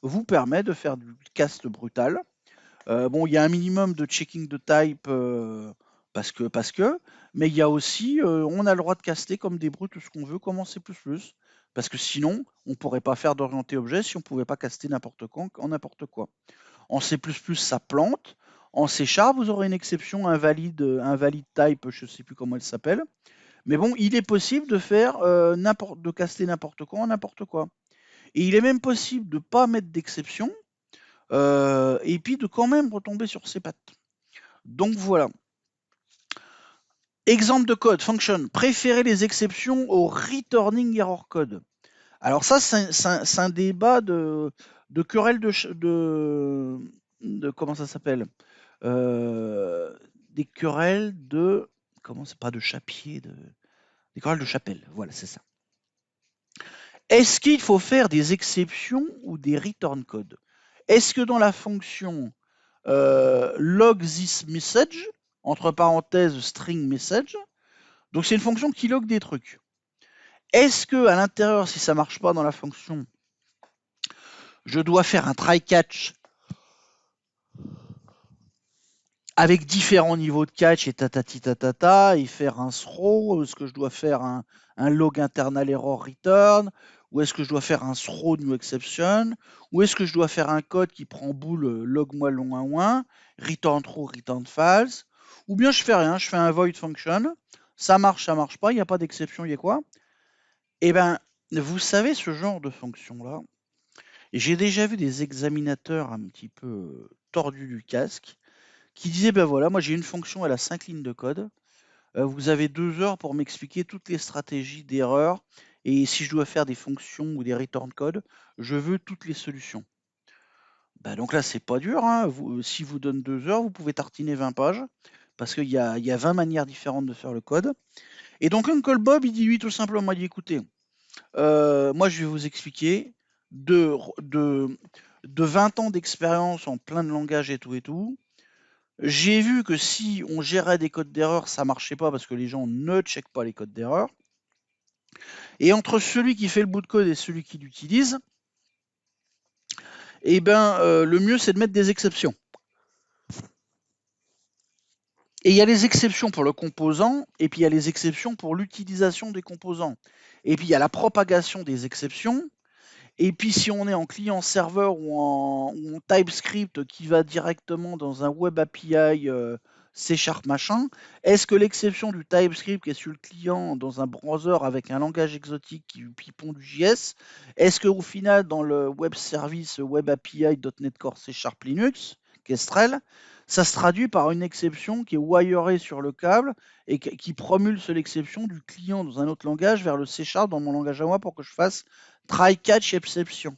vous permet de faire du cast brutal. Bon, il y a un minimum de checking de type parce que, mais il y a aussi, on a le droit de caster comme des brutes ce qu'on veut, comme en C++. Parce que sinon, on ne pourrait pas faire d'orienté objet si on ne pouvait pas caster n'importe quand, en n'importe quoi. En C++, ça plante. En C#, vous aurez une exception invalide type, je ne sais plus comment elle s'appelle. Mais bon, il est possible de faire de caster n'importe quoi en n'importe quoi. Et il est même possible de ne pas mettre d'exception et puis de quand même retomber sur ses pattes. Donc voilà. Exemple de code, function, préférer les exceptions au returning error code. Alors ça, c'est un débat de querelle de comment ça s'appelle des querelles de, comment c'est pas de chapier, des querelles de chapelle, voilà, c'est ça. Est-ce qu'il faut faire des exceptions ou des return codes? Est-ce que dans la fonction log this message, entre parenthèses string message, donc c'est une fonction qui log des trucs. Est-ce que à l'intérieur, si ça marche pas dans la fonction, je dois faire un try catch avec différents niveaux de catch et tatati tatata et faire un throw? Est-ce que je dois faire un log internal error return? Ou est-ce que je dois faire un throw new exception? Ou est-ce que je dois faire un code qui prend boule log moi long 1 return true, return false? Ou bien je fais rien, je fais un void function, ça marche pas, il n'y a pas d'exception, il y a quoi? Eh bien, vous savez ce genre de fonction-là, j'ai déjà vu des examinateurs un petit peu tordus du casque qui disaient, ben voilà, moi j'ai une fonction, elle a 5 lignes de code, vous avez 2 heures pour m'expliquer toutes les stratégies d'erreur, et si je dois faire des fonctions ou des return code, je veux toutes les solutions. Bah donc là, c'est pas dur, hein. Si vous donne 2 heures, vous pouvez tartiner 20 pages, parce qu'il y a 20 manières différentes de faire le code. Et donc Uncle Bob, il dit lui tout simplement, il dit écoutez, moi je vais vous expliquer de, de, de 20 ans d'expérience en plein de langages et tout. J'ai vu que si on gérait des codes d'erreur, ça marchait pas parce que les gens ne checkent pas les codes d'erreur. Et entre celui qui fait le bout de code et celui qui l'utilise, eh ben, le mieux, c'est de mettre des exceptions. Et il y a les exceptions pour le composant, et puis il y a les exceptions pour l'utilisation des composants. Et puis il y a la propagation des exceptions. Et puis si on est en client-serveur ou en TypeScript qui va directement dans un Web API C# machin, est-ce que l'exception du TypeScript qui est sur le client dans un browser avec un langage exotique qui pond du JS, est-ce qu'au final dans le web service Web API .NET Core C# Linux, Kestrel, ça se traduit par une exception qui est wirée sur le câble et qui promulse l'exception du client dans un autre langage vers le C# dans mon langage à moi pour que je fasse try catch exception.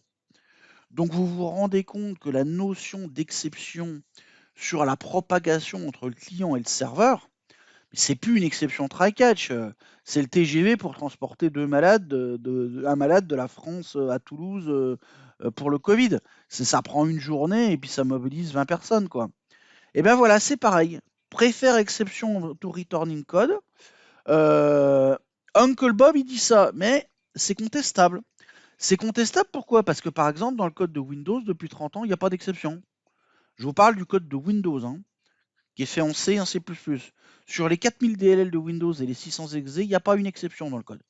Donc vous vous rendez compte que la notion d'exception sur la propagation entre le client et le serveur, c'est plus une exception try catch, c'est le TGV pour transporter un malade de la France à Toulouse pour le Covid. Ça prend une journée et puis ça mobilise 20 personnes, quoi. Et bien voilà, c'est pareil. Préfère exception to returning code. Uncle Bob, il dit ça, mais c'est contestable. C'est contestable pourquoi? Parce que par exemple, dans le code de Windows, depuis 30 ans, il n'y a pas d'exception. Je vous parle du code de Windows, hein, qui est fait en C et en C++. Sur les 4000 DLL de Windows et les 600 exe, il n'y a pas une exception dans le code.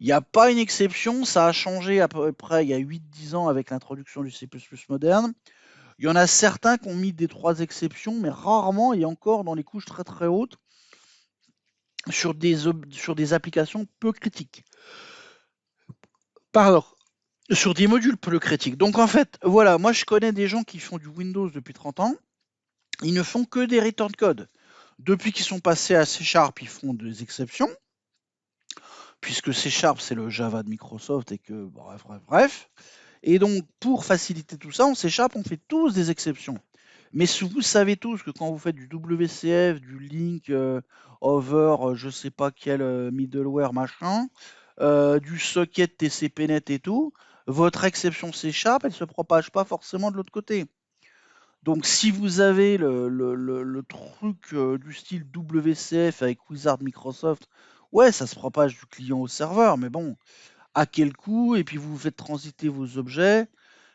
Il n'y a pas une exception, ça a changé à peu près il y a 8-10 ans avec l'introduction du C++ moderne. Il y en a certains qui ont mis des 3 exceptions, mais rarement et encore dans les couches très très hautes sur des applications peu critiques. Pardon. Sur des modules peu critiques. Donc en fait, voilà, moi je connais des gens qui font du Windows depuis 30 ans. Ils ne font que des return codes. Depuis qu'ils sont passés à C#, ils font des exceptions. Puisque C# c'est le Java de Microsoft et que bref. Et donc pour faciliter tout ça, en C# on fait tous des exceptions. Mais vous savez tous que quand vous faites du WCF, du link over je sais pas quel middleware machin, du socket TCP/net et tout, votre exception C# elle se propage pas forcément de l'autre côté. Donc si vous avez le truc du style WCF avec Wizard Microsoft, ouais, ça se propage du client au serveur, mais bon, à quel coût? Et puis vous faites transiter vos objets.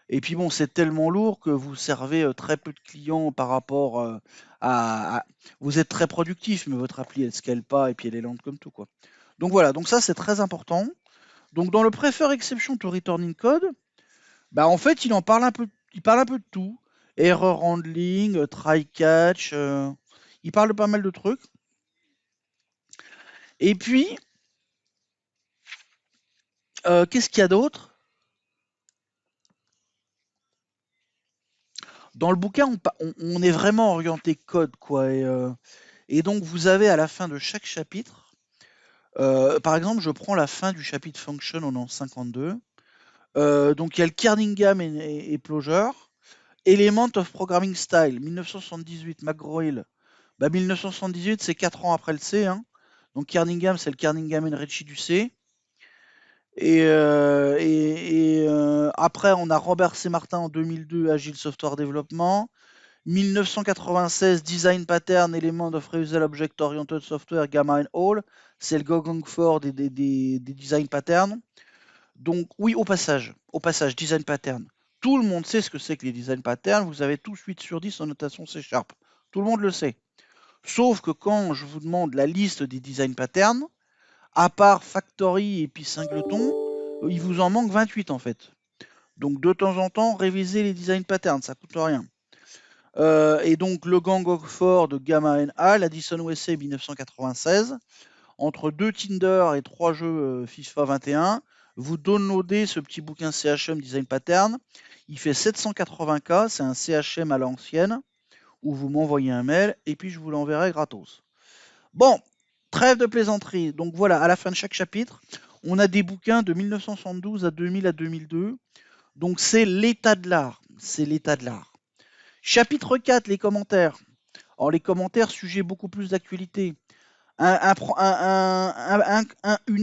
Et puis bon, c'est tellement lourd que vous servez très peu de clients par rapport à. Vous êtes très productif, mais votre appli, elle scale pas et puis elle est lente comme tout, quoi. Donc voilà, donc ça c'est très important. Donc dans le Prefer Exception to Returning Code, bah en fait il parle un peu de tout. Error handling, try catch, il parle de pas mal de trucs. Et puis, qu'est-ce qu'il y a d'autre? Dans le bouquin, on est vraiment orienté code, quoi. Et donc vous avez à la fin de chaque chapitre, par exemple, je prends la fin du chapitre Function en 52. Donc il y a le Kernighan et Plogger. Element of Programming Style, 1978, McGraw-Hill. Bah, 1978, c'est 4 ans après le C. Hein. Donc Kernighan, c'est le Kernighan Enriched du C. Après, on a Robert C. Martin en 2002, Agile Software Development. 1996, Design Pattern, Element of Reusable Object Oriented Software, Gamma and All. C'est le Gogong Ford des design patterns. Donc oui, au passage, design pattern. Tout le monde sait ce que c'est que les design patterns. Vous avez tous 8 sur 10 en notation C#. Tout le monde le sait. Sauf que quand je vous demande la liste des design patterns, à part Factory et puis Singleton, il vous en manque 28 en fait. Donc de temps en temps, réviser les design patterns, ça coûte rien. Et donc le Gang of Four de Gamma NA, l'Addison USA 1996, entre 2 Tinder et 3 jeux FIFA 21, vous downloadez ce petit bouquin CHM Design Pattern. Il fait 780K, c'est un CHM à l'ancienne, où vous m'envoyez un mail et puis je vous l'enverrai gratos. Bon, trêve de plaisanterie. Donc voilà, à la fin de chaque chapitre, on a des bouquins de 1972 à 2000 à 2002. Donc c'est l'état de l'art. C'est l'état de l'art. Chapitre 4, les commentaires. Alors les commentaires, sujet beaucoup plus d'actualité. Une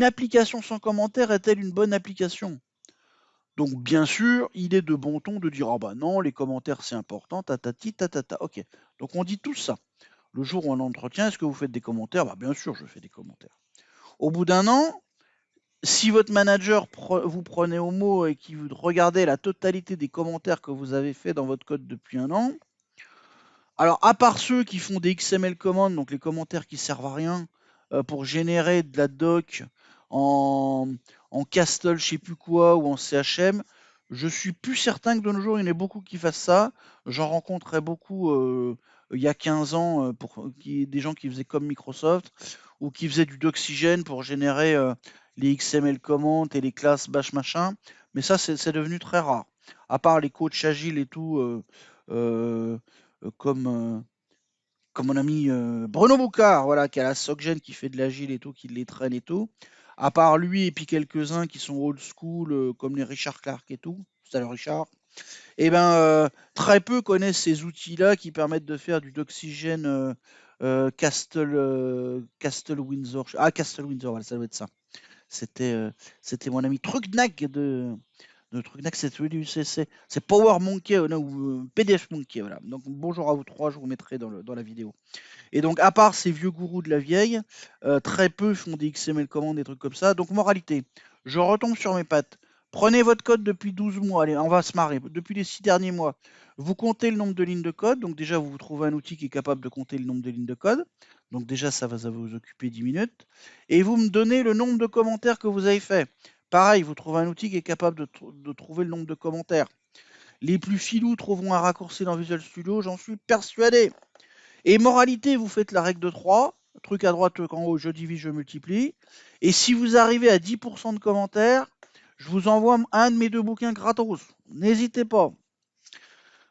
application sans commentaire est-elle une bonne application? Donc bien sûr, il est de bon ton de dire ah bah non, les commentaires c'est important, tatati tatata. Ok. Donc on dit tout ça. Le jour où on entretient, est-ce que vous faites des commentaires? Bah bien sûr, je fais des commentaires. Au bout d'un an, Si votre manager vous prenait au mot et qu'il vous regardait la totalité des commentaires que vous avez fait dans votre code depuis un an, alors à part ceux qui font des XML commandes, donc les commentaires qui servent à rien, pour générer de la doc en, en Castle, je sais plus quoi, ou en CHM, je suis plus certain que de nos jours, il y en a beaucoup qui fassent ça. J'en rencontrais beaucoup il y a 15 ans, des gens qui faisaient comme Microsoft, ou qui faisaient du Doxygen pour générer les XML commandes et les classes bash machin. Mais ça, c'est devenu très rare. À part les coachs agiles et tout, euh, comme mon ami Bruno Boucard, voilà, qui a la SocGen, qui fait de l'agile et tout, qui les traîne et tout. À part lui et puis quelques-uns qui sont old school, comme les Richard Clark et tout, salut Richard, et ben très peu connaissent ces outils-là qui permettent de faire du d'oxygène Castle Windsor. Ah, Castle Windsor, voilà, ça doit être ça. C'était mon ami Trucnac de Trucnac, c'est Power Monkey ou PDF Monkey, voilà. Donc bonjour à vous trois, je vous mettrai dans la vidéo. Et donc, à part ces vieux gourous de la vieille, très peu font des XML commandes, des trucs comme ça. Donc, moralité, je retombe sur mes pattes. Prenez votre code depuis 12 mois, allez, on va se marrer. Depuis les 6 derniers mois, vous comptez le nombre de lignes de code. Donc, déjà, vous trouvez un outil qui est capable de compter le nombre de lignes de code. Donc, déjà, ça va vous occuper 10 minutes. Et vous me donnez le nombre de commentaires que vous avez fait. Pareil, vous trouvez un outil qui est capable de trouver le nombre de commentaires. Les plus filous trouveront un raccourci dans Visual Studio, j'en suis persuadé. Et moralité, vous faites la règle de 3, truc à droite, truc en haut, je divise, je multiplie. Et si vous arrivez à 10% de commentaires, je vous envoie un de mes 2 bouquins gratos. N'hésitez pas.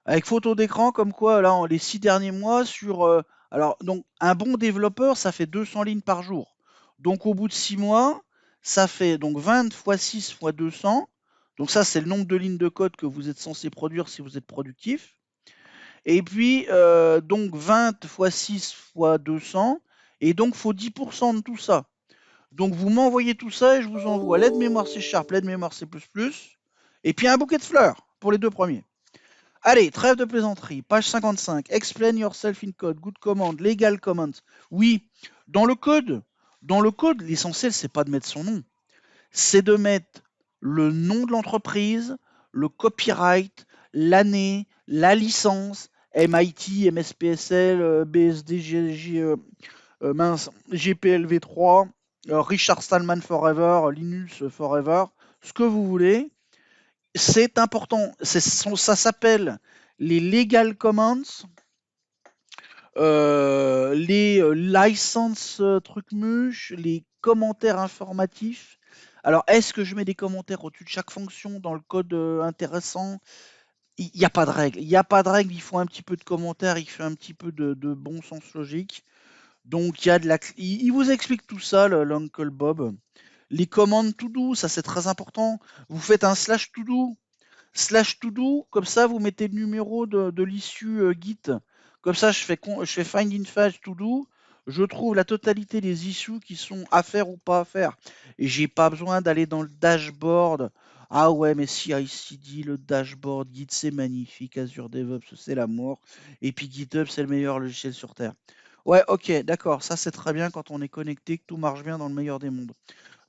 Avec photo d'écran, comme quoi, là, les 6 derniers mois, alors, donc, un bon développeur, ça fait 200 lignes par jour. Donc, au bout de 6 mois, ça fait donc 20 fois 6 fois 200. Donc, ça, c'est le nombre de lignes de code que vous êtes censé produire si vous êtes productif. Et puis, donc 20 fois 6 fois 200. Et donc, il faut 10% de tout ça. Donc, vous m'envoyez tout ça et je vous envoie l'aide mémoire C Sharp, l'aide mémoire C++, et puis un bouquet de fleurs pour les 2 premiers. Allez, trêve de plaisanterie, page 55. Explain yourself in code, good command, legal command. Oui, dans le code, l'essentiel, c'est pas de mettre son nom. C'est de mettre le nom de l'entreprise, le copyright, l'année, la licence, MIT, MSPSL, BSD, GPLv3, Richard Stallman Forever, Linux Forever, ce que vous voulez. C'est important. Ça s'appelle les legal commands, les licenses trucs muches, les commentaires informatifs. Alors, est-ce que je mets des commentaires au-dessus de chaque fonction dans le code intéressant? Il n'y a pas de règle. Il n'y a pas de règle. Il faut un petit peu de commentaires. Il fait un petit peu de bon sens logique. Donc, il vous explique tout ça, l'Uncle Bob. Les commandes to do, ça c'est très important. Vous faites un slash to do. Slash to do, comme ça vous mettez le numéro de l'issue Git. Comme ça je fais find in fetch to do, je trouve la totalité des issues qui sont à faire ou pas à faire. Et j'ai pas besoin d'aller dans le dashboard. Ah ouais, mais CI/CD, le dashboard, Git c'est magnifique, Azure DevOps c'est l'amour, et puis GitHub c'est le meilleur logiciel sur Terre. Ouais, ok, d'accord, ça c'est très bien quand on est connecté, que tout marche bien dans le meilleur des mondes.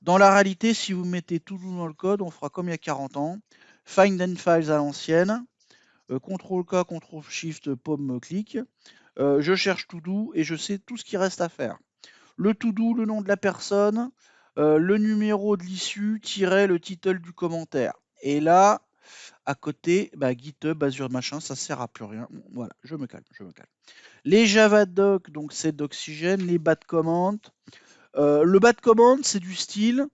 Dans la réalité, si vous mettez tout dans le code, on fera comme il y a 40 ans. Find and files à l'ancienne. CTRL-K, CTRL-SHIFT, pomme, clic. Je cherche to do et je sais tout ce qui reste à faire. Le to do, le nom de la personne, le numéro de l'issue, tiret le titre du commentaire. Et là, à côté, GitHub, Azure machin, ça sert à plus rien. Voilà, je me calme. Les Javadoc, donc c'est d'Oxygène. Les bad commands. Le bad command, c'est du style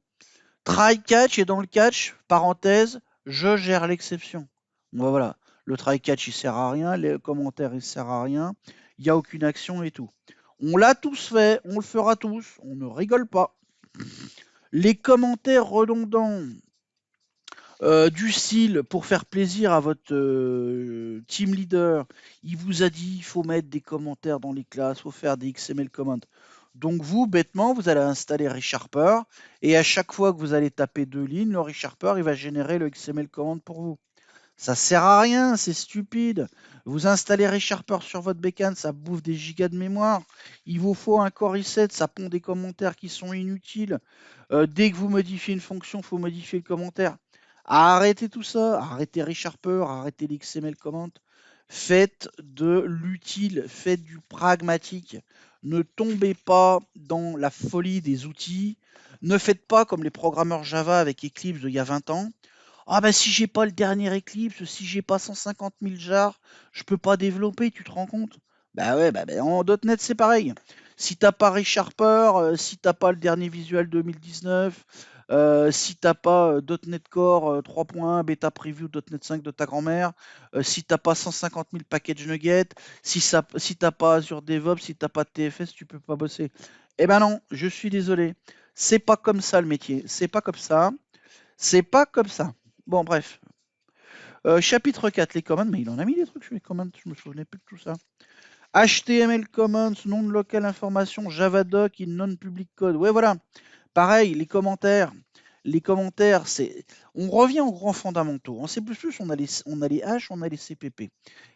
try catch, et dans le catch, parenthèse, je gère l'exception. Voilà, le try catch il sert à rien, les commentaires il sert à rien, il n'y a aucune action et tout. On l'a tous fait, on le fera tous, on ne rigole pas. Les commentaires redondants du style pour faire plaisir à votre team leader, il vous a dit il faut mettre des commentaires dans les classes, il faut faire des XML commands. Donc vous, bêtement, vous allez installer ReSharper et à chaque fois que vous allez taper 2 lignes, le ReSharper il va générer le XML command pour vous. Ça sert à rien, c'est stupide. Vous installez ReSharper sur votre bécane, ça bouffe des gigas de mémoire. Il vous faut un Core i7, ça pond des commentaires qui sont inutiles. Dès que vous modifiez une fonction, il faut modifier le commentaire. Arrêtez tout ça, arrêtez ReSharper, arrêtez l'XML comment. Faites de l'utile, faites du pragmatique. Ne tombez pas dans la folie des outils. Ne faites pas comme les programmeurs Java avec Eclipse d'il y a 20 ans. Ah bah si j'ai pas le dernier Eclipse, si j'ai pas 150 000 jars, je peux pas développer, tu te rends compte? Bah ouais, bah en .NET c'est pareil. Si t'as pas ReSharper, si t'as pas le dernier Visual 2019, si t'as pas .NET Core 3.1 bêta preview .NET 5 de ta grand-mère, si t'as pas 150 000 package nuggets, si t'as pas Azure DevOps, si t'as pas de TFS, tu peux pas bosser. Eh ben non, je suis désolé. C'est pas comme ça le métier. C'est pas comme ça. C'est pas comme ça. Bon, bref. Chapitre 4, les commands. Mais il en a mis des trucs sur les commands, je me souvenais plus de tout ça. HTML commands, nom de local information, Javadoc, in non-public code. Ouais, voilà. Pareil, les commentaires. Les commentaires, c'est. On revient aux grands fondamentaux. En C++, on a les hash, on a les CPP.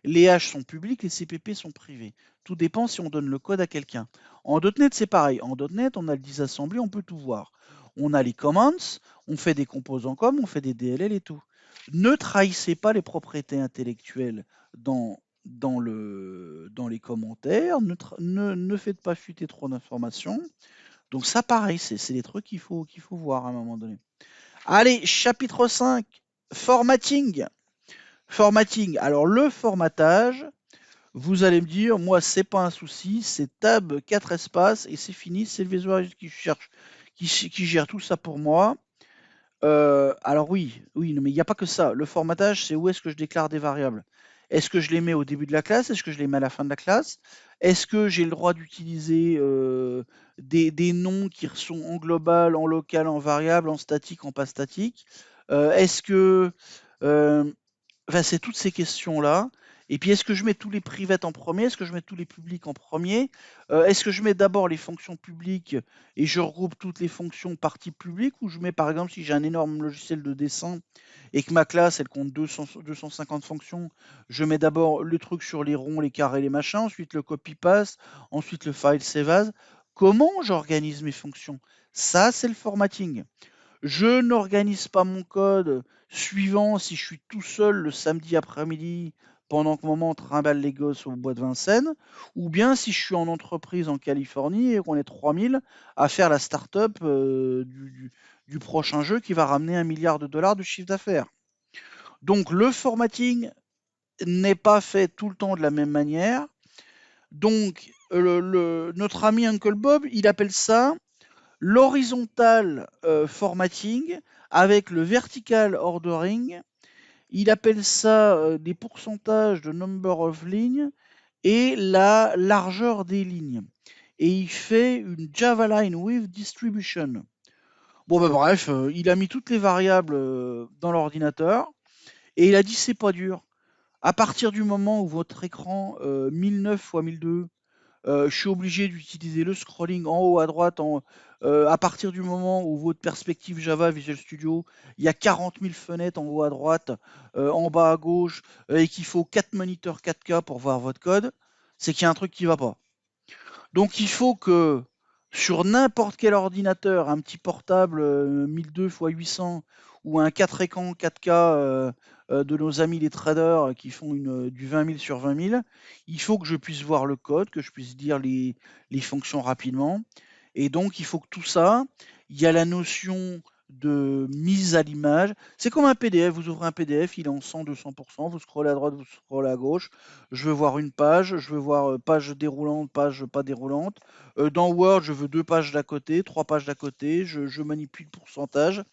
Les hash sont publics, les CPP sont privés. Tout dépend si on donne le code à quelqu'un. En .NET, c'est pareil. En .NET, on a le disassembly, on peut tout voir. On a les commands, on fait des composants comme, on fait des DLL et tout. Ne trahissez pas les propriétés intellectuelles dans les commentaires. Ne faites pas fuiter trop d'informations. Donc ça, pareil, c'est des trucs qu'il faut voir à un moment donné. Allez, chapitre 5, formatting. Formatting. Alors le formatage, vous allez me dire, moi c'est pas un souci, c'est tab 4 espaces et c'est fini, c'est le visual qui cherche, qui gère tout ça pour moi. Alors oui, non, mais il n'y a pas que ça. Le formatage, c'est où est-ce que je déclare des variables. Est-ce que je les mets au début de la classe? Est-ce que je les mets à la fin de la classe? Est-ce que j'ai le droit d'utiliser des noms qui sont en global, en local, en variable, en statique, en pas statique? Est-ce que euh, Enfin, c'est toutes ces questions-là. Et puis, est-ce que je mets tous les privates en premier? Est-ce que je mets tous les publics en premier? Est-ce que je mets d'abord les fonctions publiques et je regroupe toutes les fonctions parties publiques? Ou je mets, par exemple, si j'ai un énorme logiciel de dessin et que ma classe, elle compte 250 fonctions, je mets d'abord le truc sur les ronds, les carrés, les machins, ensuite le copy-paste, ensuite le file save as. Comment j'organise mes fonctions? Ça, c'est le formatting. Je n'organise pas mon code suivant si je suis tout seul le samedi après-midi pendant que maman trimballe les gosses au bois de Vincennes, ou bien si je suis en entreprise en Californie et qu'on est 3000 à faire la start-up du prochain jeu qui va ramener $1 milliard de chiffre d'affaires. Donc le formatting n'est pas fait tout le temps de la même manière. Donc notre ami Uncle Bob, il appelle ça l'horizontal formatting avec le vertical ordering. Il appelle ça des pourcentages de number of lignes et la largeur des lignes. Et il fait une Java line with distribution. Bon, ben bref, il a mis toutes les variables dans l'ordinateur et il a dit c'est pas dur. À partir du moment où votre écran 1009 x 1002, je suis obligé d'utiliser le scrolling en haut à droite à partir du moment où votre perspective Java Visual Studio, il y a 40 000 fenêtres en haut à droite, en bas à gauche, et qu'il faut 4 moniteurs 4K pour voir votre code, c'est qu'il y a un truc qui ne va pas. Donc il faut que sur n'importe quel ordinateur, un petit portable 1002 x 800 ou un 4 écrans 4K de nos amis les traders qui font du 20 000 sur 20 000, il faut que je puisse voir le code, que je puisse dire les fonctions rapidement. Et donc il faut que tout ça, il y a la notion de mise à l'image. C'est comme un PDF, vous ouvrez un PDF, il est en 100-200%, vous scrollez à droite, vous scrollez à gauche, je veux voir une page, je veux voir page déroulante, page pas déroulante. Dans Word, je veux 2 pages d'à côté, 3 pages d'à côté, je manipule le pourcentage.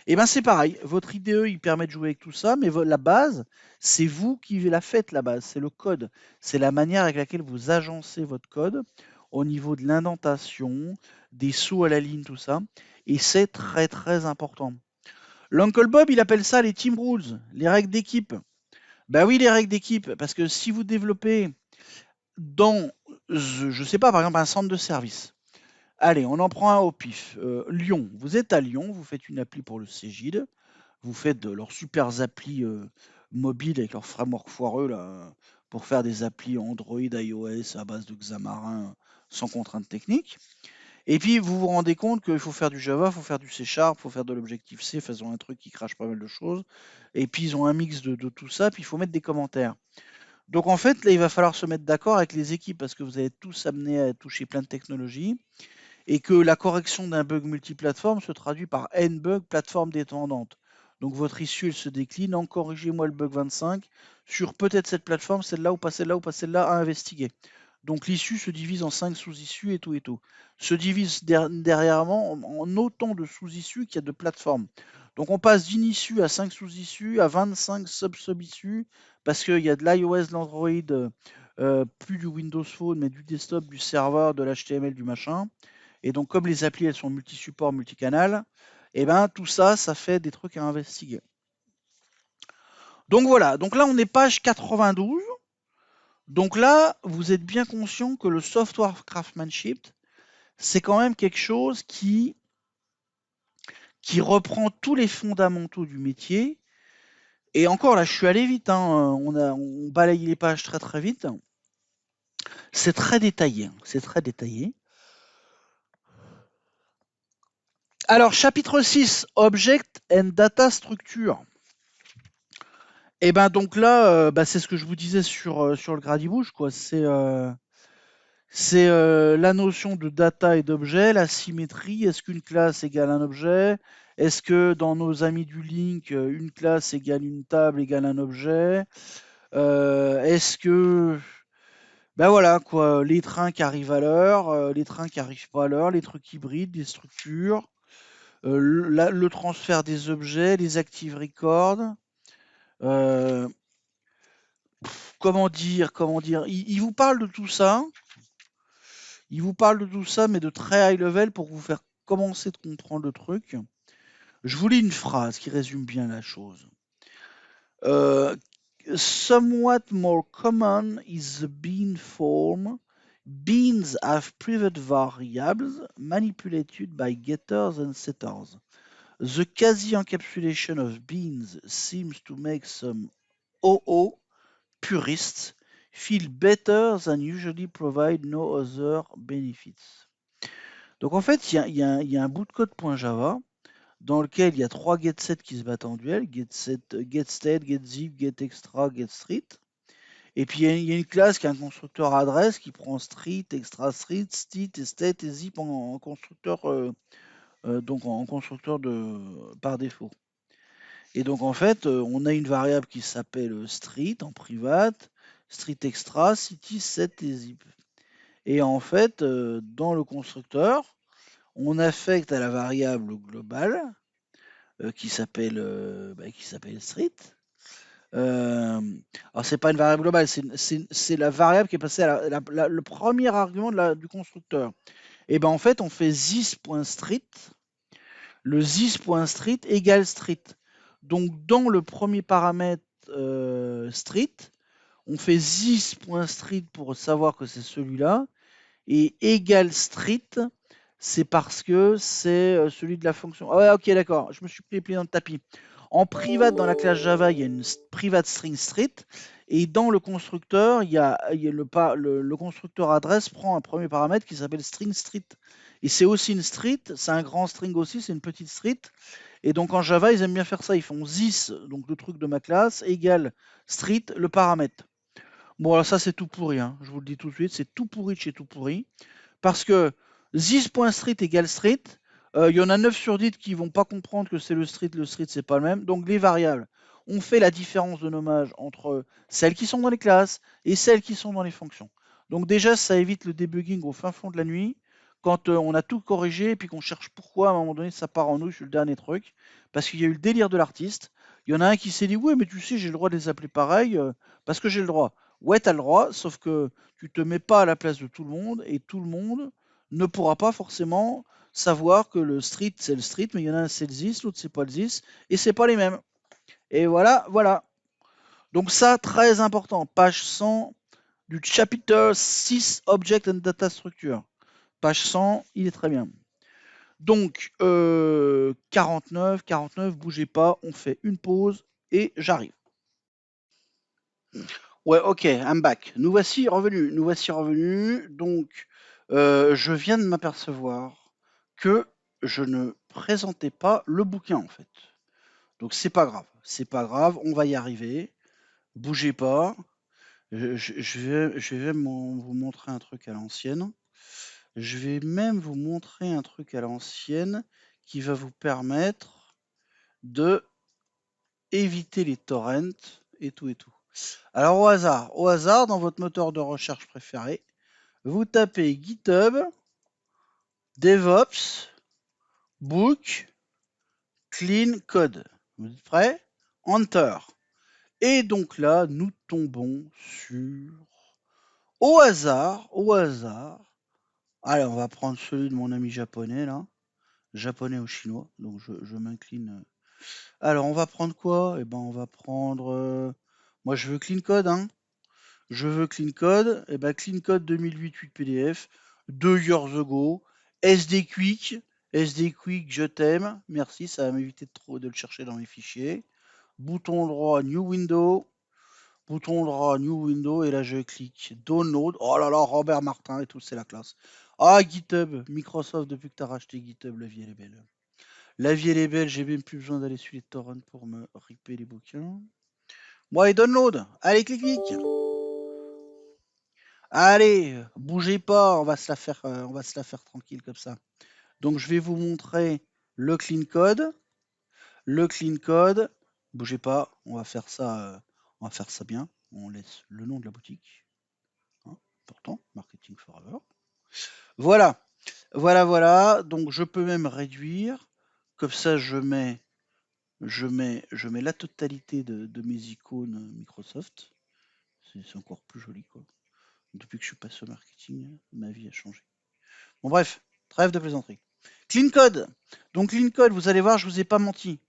Et bien c'est pareil, votre IDE, il permet de jouer avec tout ça, mais la base, c'est vous qui la faites, la base, c'est le code. C'est la manière avec laquelle vous agencez votre code au niveau de l'indentation, des sauts à la ligne, tout ça. Et c'est très très important. L'Uncle Bob, il appelle ça les team rules, les règles d'équipe. Ben oui, les règles d'équipe, parce que si vous développez dans, je sais pas, par exemple, un centre de service. Allez, on en prend un au pif. Lyon, vous êtes à Lyon, vous faites une appli pour le Cégide, vous faites de leurs super applis mobiles avec leur framework foireux là, pour faire des applis Android, iOS à base de Xamarin sans contraintes techniques. Et puis vous vous rendez compte qu'il faut faire du Java, il faut faire du C#, il faut faire de l'Objective-C, enfin, ils ont un truc qui crache pas mal de choses. Et puis ils ont un mix de tout ça, puis il faut mettre des commentaires. Donc en fait, là, il va falloir se mettre d'accord avec les équipes parce que vous allez tous amener à toucher plein de technologies et que la correction d'un bug multiplateforme se traduit par N bug plateforme dépendante. Donc votre issue, elle se décline en corrigez-moi le bug 25 sur peut-être cette plateforme, celle-là ou pas celle-là ou pas celle-là à investiguer. Donc l'issue se divise en 5 sous-issues et tout et tout. Se divise derrière en autant de sous-issues qu'il y a de plateformes. Donc on passe d'une issue à 5 sous-issues, à 25 sub-sub-issues, parce qu'il y a de l'iOS, de l'Android, plus du Windows Phone, mais du desktop, du serveur, de l'HTML, du machin. Et donc, comme les applis, elles sont multi-support, multicanal, et ben tout ça, ça fait des trucs à investiguer. Donc voilà, donc là, on est page 92. Donc là, vous êtes bien conscient que le software craftsmanship, c'est quand même quelque chose qui reprend tous les fondamentaux du métier. Et encore là, je suis allé vite, hein, on balaye les pages très très vite. C'est très détaillé, c'est très détaillé. Alors, chapitre 6, Object and Data Structure. Et ben donc là, c'est ce que je vous disais sur le Gradibouche, quoi. C'est la notion de data et d'objet, la symétrie. Est-ce qu'une classe égale un objet? Est-ce que dans nos amis du link, une classe égale une table égale un objet? Est-ce que ben voilà quoi, les trains qui arrivent à l'heure, les trains qui arrivent pas à l'heure, les trucs hybrides, les structures, le transfert des objets, les active records. euh, comment dire, il vous parle de tout ça. Il vous parle de tout ça, mais de très high level pour vous faire commencer de comprendre le truc. Je vous lis une phrase qui résume bien la chose. Somewhat more common is the bean form. Beans have private variables manipulated by getters and setters. The quasi-encapsulation of beans seems to make some OO purists feel better than usually provide no other benefits. Donc en fait, il y a un bout de code .java dans lequel il y a 3 getSet qui se battent en duel, getState, getZip, getExtra, getStreet. Et puis il y a une classe qui a un constructeur adresse qui prend street, extra street, stit et state et zip en constructeur donc en constructeur par défaut. Et donc en fait, on a une variable qui s'appelle street en private, street extra, city, set et zip. Et en fait, dans le constructeur, on affecte à la variable globale qui s'appelle street. Alors c'est pas une variable globale, c'est la variable qui est passée à le premier argument du constructeur. Et ben en fait, on fait this.street. Le this.street égale street. Donc dans le premier paramètre street, on fait this.street pour savoir que c'est celui-là. Et égale street, c'est parce que c'est celui de la fonction. Ah ouais, ok, d'accord, je me suis pris les pieds dans le tapis. En private, dans la classe Java, il y a une private string street. Et dans le constructeur, le constructeur adresse prend un premier paramètre qui s'appelle string street. Et c'est aussi une street, c'est un grand string aussi, c'est une petite street. Et donc en Java, ils aiment bien faire ça. Ils font this, donc le truc de ma classe, égale street, le paramètre. Bon, alors ça, c'est tout pourri, hein. Je vous le dis tout de suite, c'est tout pourri de chez tout pourri. Parce que this.street égale street, il y en a 9 sur 10 qui vont pas comprendre que c'est le street c'est pas le même. Donc les variables, on fait la différence de nommage entre celles qui sont dans les classes et celles qui sont dans les fonctions. Donc déjà, ça évite le debugging au fin fond de la nuit, quand on a tout corrigé et puis qu'on cherche pourquoi à un moment donné ça part en nouille sur le dernier truc, parce qu'il y a eu le délire de l'artiste. Il y en a un qui s'est dit, ouais, mais tu sais, j'ai le droit de les appeler pareil, parce que j'ai le droit. Ouais, tu as le droit, sauf que tu te mets pas à la place de tout le monde et tout le monde ne pourra pas forcément savoir que le street c'est le street, mais il y en a un c'est le this, l'autre c'est pas le this, et c'est pas les mêmes. Et voilà, voilà. Donc ça, très important, page 100 du chapitre 6 Object and Data Structure. Page 100, il est très bien. Donc 49, bougez pas, on fait une pause et j'arrive. Ouais, ok, I'm back. Nous voici revenus. Nous voici revenus. Donc, je viens de m'apercevoir que je ne présentais pas le bouquin en fait. Donc c'est pas grave. C'est pas grave. On va y arriver. Bougez pas. Je vais vous montrer un truc à l'ancienne. Je vais même vous montrer un truc à l'ancienne qui va vous permettre de éviter les torrents et tout et tout. Alors au hasard, dans votre moteur de recherche préféré, vous tapez GitHub, DevOps, Book, Clean Code. Vous êtes prêts? Enter. Et donc là, nous tombons sur... au hasard. Allez, on va prendre celui de mon ami japonais là. Japonais ou chinois. Donc je m'incline. Alors on va prendre quoi? Eh ben on va prendre... moi je veux Clean Code, hein. Je veux Clean Code. Et ben Clean Code 2008 8 PDF. 2 years ago. SD Quick. SD Quick, je t'aime. Merci, ça va m'éviter de le chercher dans mes fichiers. Bouton droit, New Window. Bouton droit, New Window. Et là, je clique Download. Oh là là, Robert Martin et tout, c'est la classe. Ah, GitHub. Microsoft, depuis que tu as racheté GitHub, la vie, elle est belle. La vie, elle est belle. J'ai même plus besoin d'aller sur les torrents pour me ripper les bouquins. Moi, et download. Allez, clic, clic. Allez, bougez pas, on va se la faire tranquille comme ça. Donc je vais vous montrer le clean code. Le clean code, bougez pas, on va faire ça bien. On laisse le nom de la boutique. Hein, important, Marketing Forever. Voilà, voilà. Donc je peux même réduire. Comme ça, je mets la totalité de mes icônes Microsoft. C'est encore plus joli, quoi. Depuis que je suis passé au marketing, ma vie a changé. Bon bref, trêve de plaisanterie. Clean Code. Donc Clean Code, vous allez voir, je vous ai pas menti.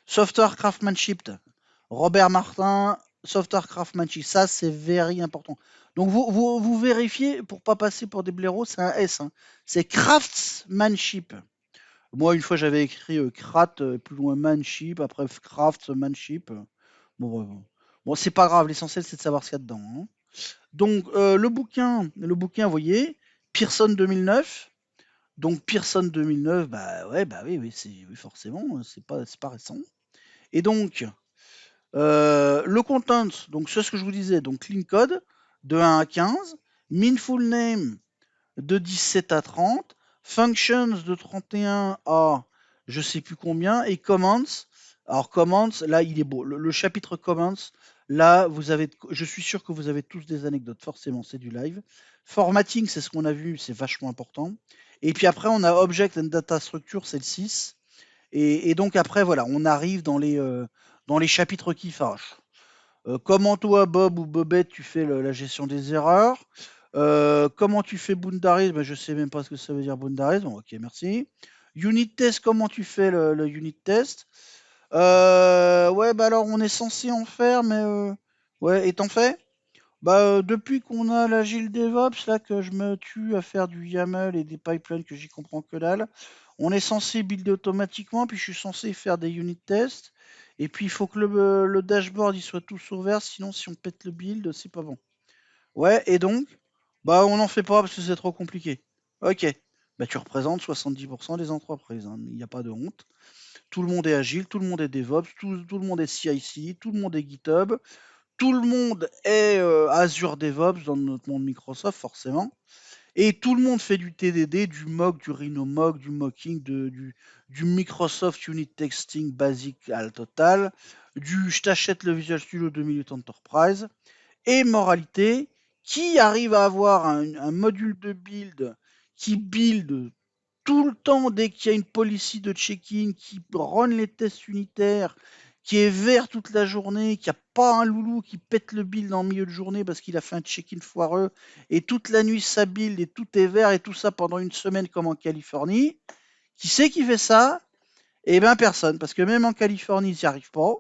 Software Craftsmanship. Robert Martin, Software Craftsmanship. Ça, c'est very important. Donc vous vérifiez, pour pas passer pour des blaireaux, c'est un S. Hein. C'est Craftsmanship. Moi, une fois, j'avais écrit Crat, plus loin Manship, après Craftsmanship. Bon, c'est pas grave, l'essentiel, c'est de savoir ce qu'il y a dedans. Hein. Donc, le bouquin, vous voyez, Pearson 2009. Donc Pearson 2009, bah ouais, bah oui, oui forcément, c'est pas récent. Et donc le content, donc c'est ce que je vous disais, donc clean code de 1 à 15, meaningful name de 17 à 30, functions de 31 à je sais plus combien, et comments. Alors comments, là il est beau. Le chapitre comments, là je suis sûr que vous avez tous des anecdotes, forcément, c'est du live. Formatting, c'est ce qu'on a vu, c'est vachement important. Et puis après, on a Object and Data Structure, c'est le 6. Et donc après, voilà, on arrive dans les chapitres qui fâchent. Comment toi, Bob ou Bobette, tu fais la gestion des erreurs? Comment tu fais Boundaries? Ben, je sais même pas ce que ça veut dire Boundaries. Bon, ok, merci. Unit test, comment tu fais le unit test? Ouais, bah alors on est censé en faire, mais ouais, et t'en fais? Bah, depuis qu'on a l'agile DevOps, là, que je me tue à faire du YAML et des pipelines que j'y comprends que dalle, on est censé builder automatiquement, puis je suis censé faire des unit tests, et puis il faut que le dashboard il soit tout ouvert, sinon si on pète le build, c'est pas bon. Ouais, et donc? Bah, on n'en fait pas parce que c'est trop compliqué. Ok. Bah, tu représentes 70% des entreprises, hein, il n'y a pas de honte. Tout le monde est agile, tout le monde est DevOps, tout le monde est CI/CD, tout le monde est GitHub, tout le monde est Azure DevOps dans notre monde Microsoft, forcément. Et tout le monde fait du TDD, du mock, du Rhino mock, du mocking, du Microsoft Unit Testing basique à la totale, du je t'achète le Visual Studio 2008 Enterprise. Et moralité, qui arrive à avoir un module de build qui build tout le temps dès qu'il y a une policy de check-in, qui run les tests unitaires, qui est vert toute la journée, qui a pas un loulou qui pète le build en milieu de journée parce qu'il a fait un check-in foireux, et toute la nuit ça build et tout est vert et tout ça pendant une semaine comme en Californie. Qui c'est qui fait ça? Eh bien personne, parce que même en Californie ils n'y arrivent pas.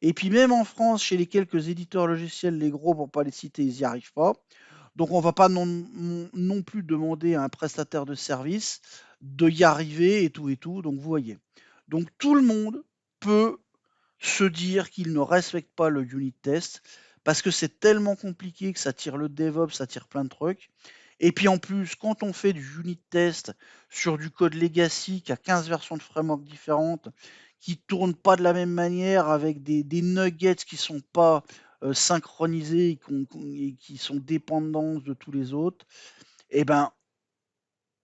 Et puis même en France, chez les quelques éditeurs logiciels, les gros pour pas les citer, ils n'y arrivent pas. Donc on va pas non plus demander à un prestataire de service de y arriver et tout et tout. Donc vous voyez. Donc tout le monde peut se dire qu'il ne respecte pas le unit test parce que c'est tellement compliqué que ça tire le DevOps, ça tire plein de trucs. Et puis en plus, quand on fait du unit test sur du code legacy qui a 15 versions de framework différentes, qui tournent pas de la même manière, avec des nuggets qui sont pas synchronisés et qui sont dépendants de tous les autres, eh ben,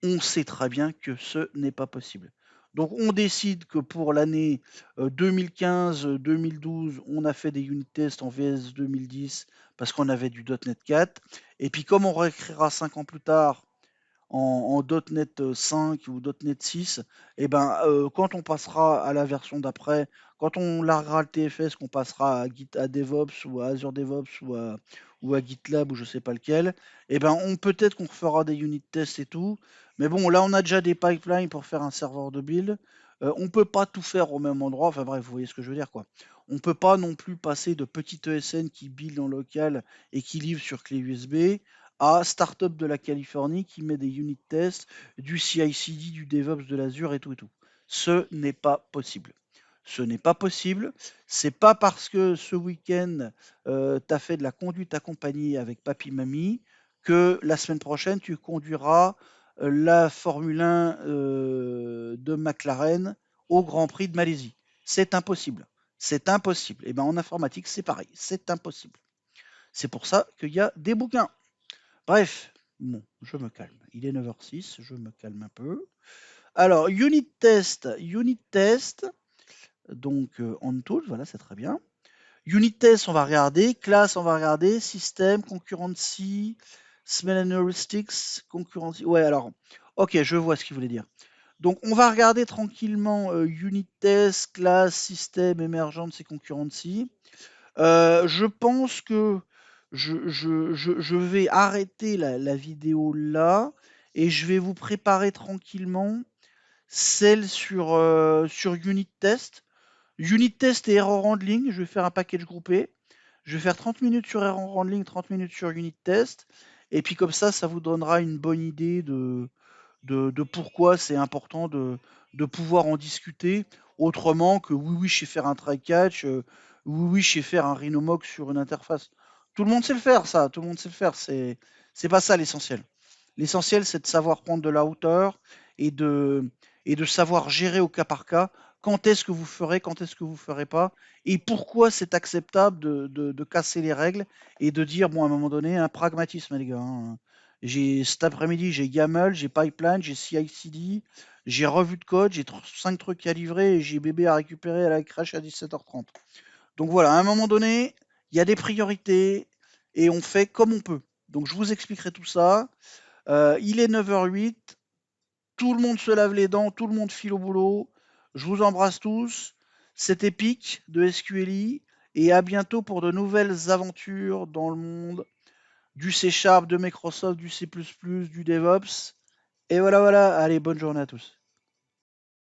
on sait très bien que ce n'est pas possible. Donc on décide que pour l'année 2015-2012, on a fait des unit tests en VS 2010 parce qu'on avait du .NET 4. Et puis comme on réécrira 5 ans plus tard en .NET 5 ou .NET 6, et ben, quand on passera à la version d'après, quand on larguera le TFS, qu'on passera à DevOps ou à Azure DevOps ou à GitLab ou je sais pas lequel, et ben, peut-être qu'on fera des unit tests et tout. Mais bon, là, on a déjà des pipelines pour faire un serveur de build. On peut pas tout faire au même endroit. Enfin bref, vous voyez ce que je veux dire, quoi. On peut pas non plus passer de petites ESN qui build en local et qui livrent sur clé USB à Startup de la Californie qui met des unit tests, du CI/CD, du DevOps, de l'Azure et tout et tout. Ce n'est pas possible. Ce n'est pas possible. C'est pas parce que ce week-end, tu as fait de la conduite accompagnée avec papy mamie que la semaine prochaine, tu conduiras la Formule 1 de McLaren au Grand Prix de Malaisie. C'est impossible. C'est impossible. Et bien en informatique, c'est pareil. C'est impossible. C'est pour ça qu'il y a des bouquins. Bref, bon, je me calme. Il est 9h06, je me calme un peu. Alors, unit test, donc on tool, voilà, c'est très bien. Unit test, on va regarder. Classe, on va regarder. Système, concurrency, smell and heuristics, concurrency. Ouais, alors, ok, je vois ce qu'il voulait dire. Donc, on va regarder tranquillement unit test, classe, système, emergence et concurrency. Je pense que je vais arrêter la vidéo là et je vais vous préparer tranquillement celle sur unit test. Unit test et error handling, je vais faire un package groupé. Je vais faire 30 minutes sur error handling, 30 minutes sur unit test. Et puis comme ça vous donnera une bonne idée de pourquoi c'est important de pouvoir en discuter autrement que oui, oui, je sais faire un try catch, oui, oui, je sais faire un Rhinomock sur une interface. Tout le monde sait le faire, ça, tout le monde sait le faire. C'est pas ça l'essentiel. L'essentiel, c'est de savoir prendre de la hauteur et de savoir gérer au cas par cas quand est-ce que vous ferez, quand est-ce que vous ne ferez pas, et pourquoi c'est acceptable de casser les règles et de dire, bon, à un moment donné, un pragmatisme, les gars. Hein. Cet après-midi, j'ai YAML, j'ai Pipeline, j'ai CI/CD, j'ai revue de code, j'ai 5 trucs à livrer et j'ai bébé à récupérer à la crèche à 17h30. Donc voilà, à un moment donné, il y a des priorités et on fait comme on peut. Donc je vous expliquerai tout ça. Il est 9h08, tout le monde se lave les dents, tout le monde file au boulot. Je vous embrasse tous. C'était Pic de SQLI et à bientôt pour de nouvelles aventures dans le monde du C#, de Microsoft, du C++, du DevOps. Et voilà, voilà. Allez, bonne journée à tous.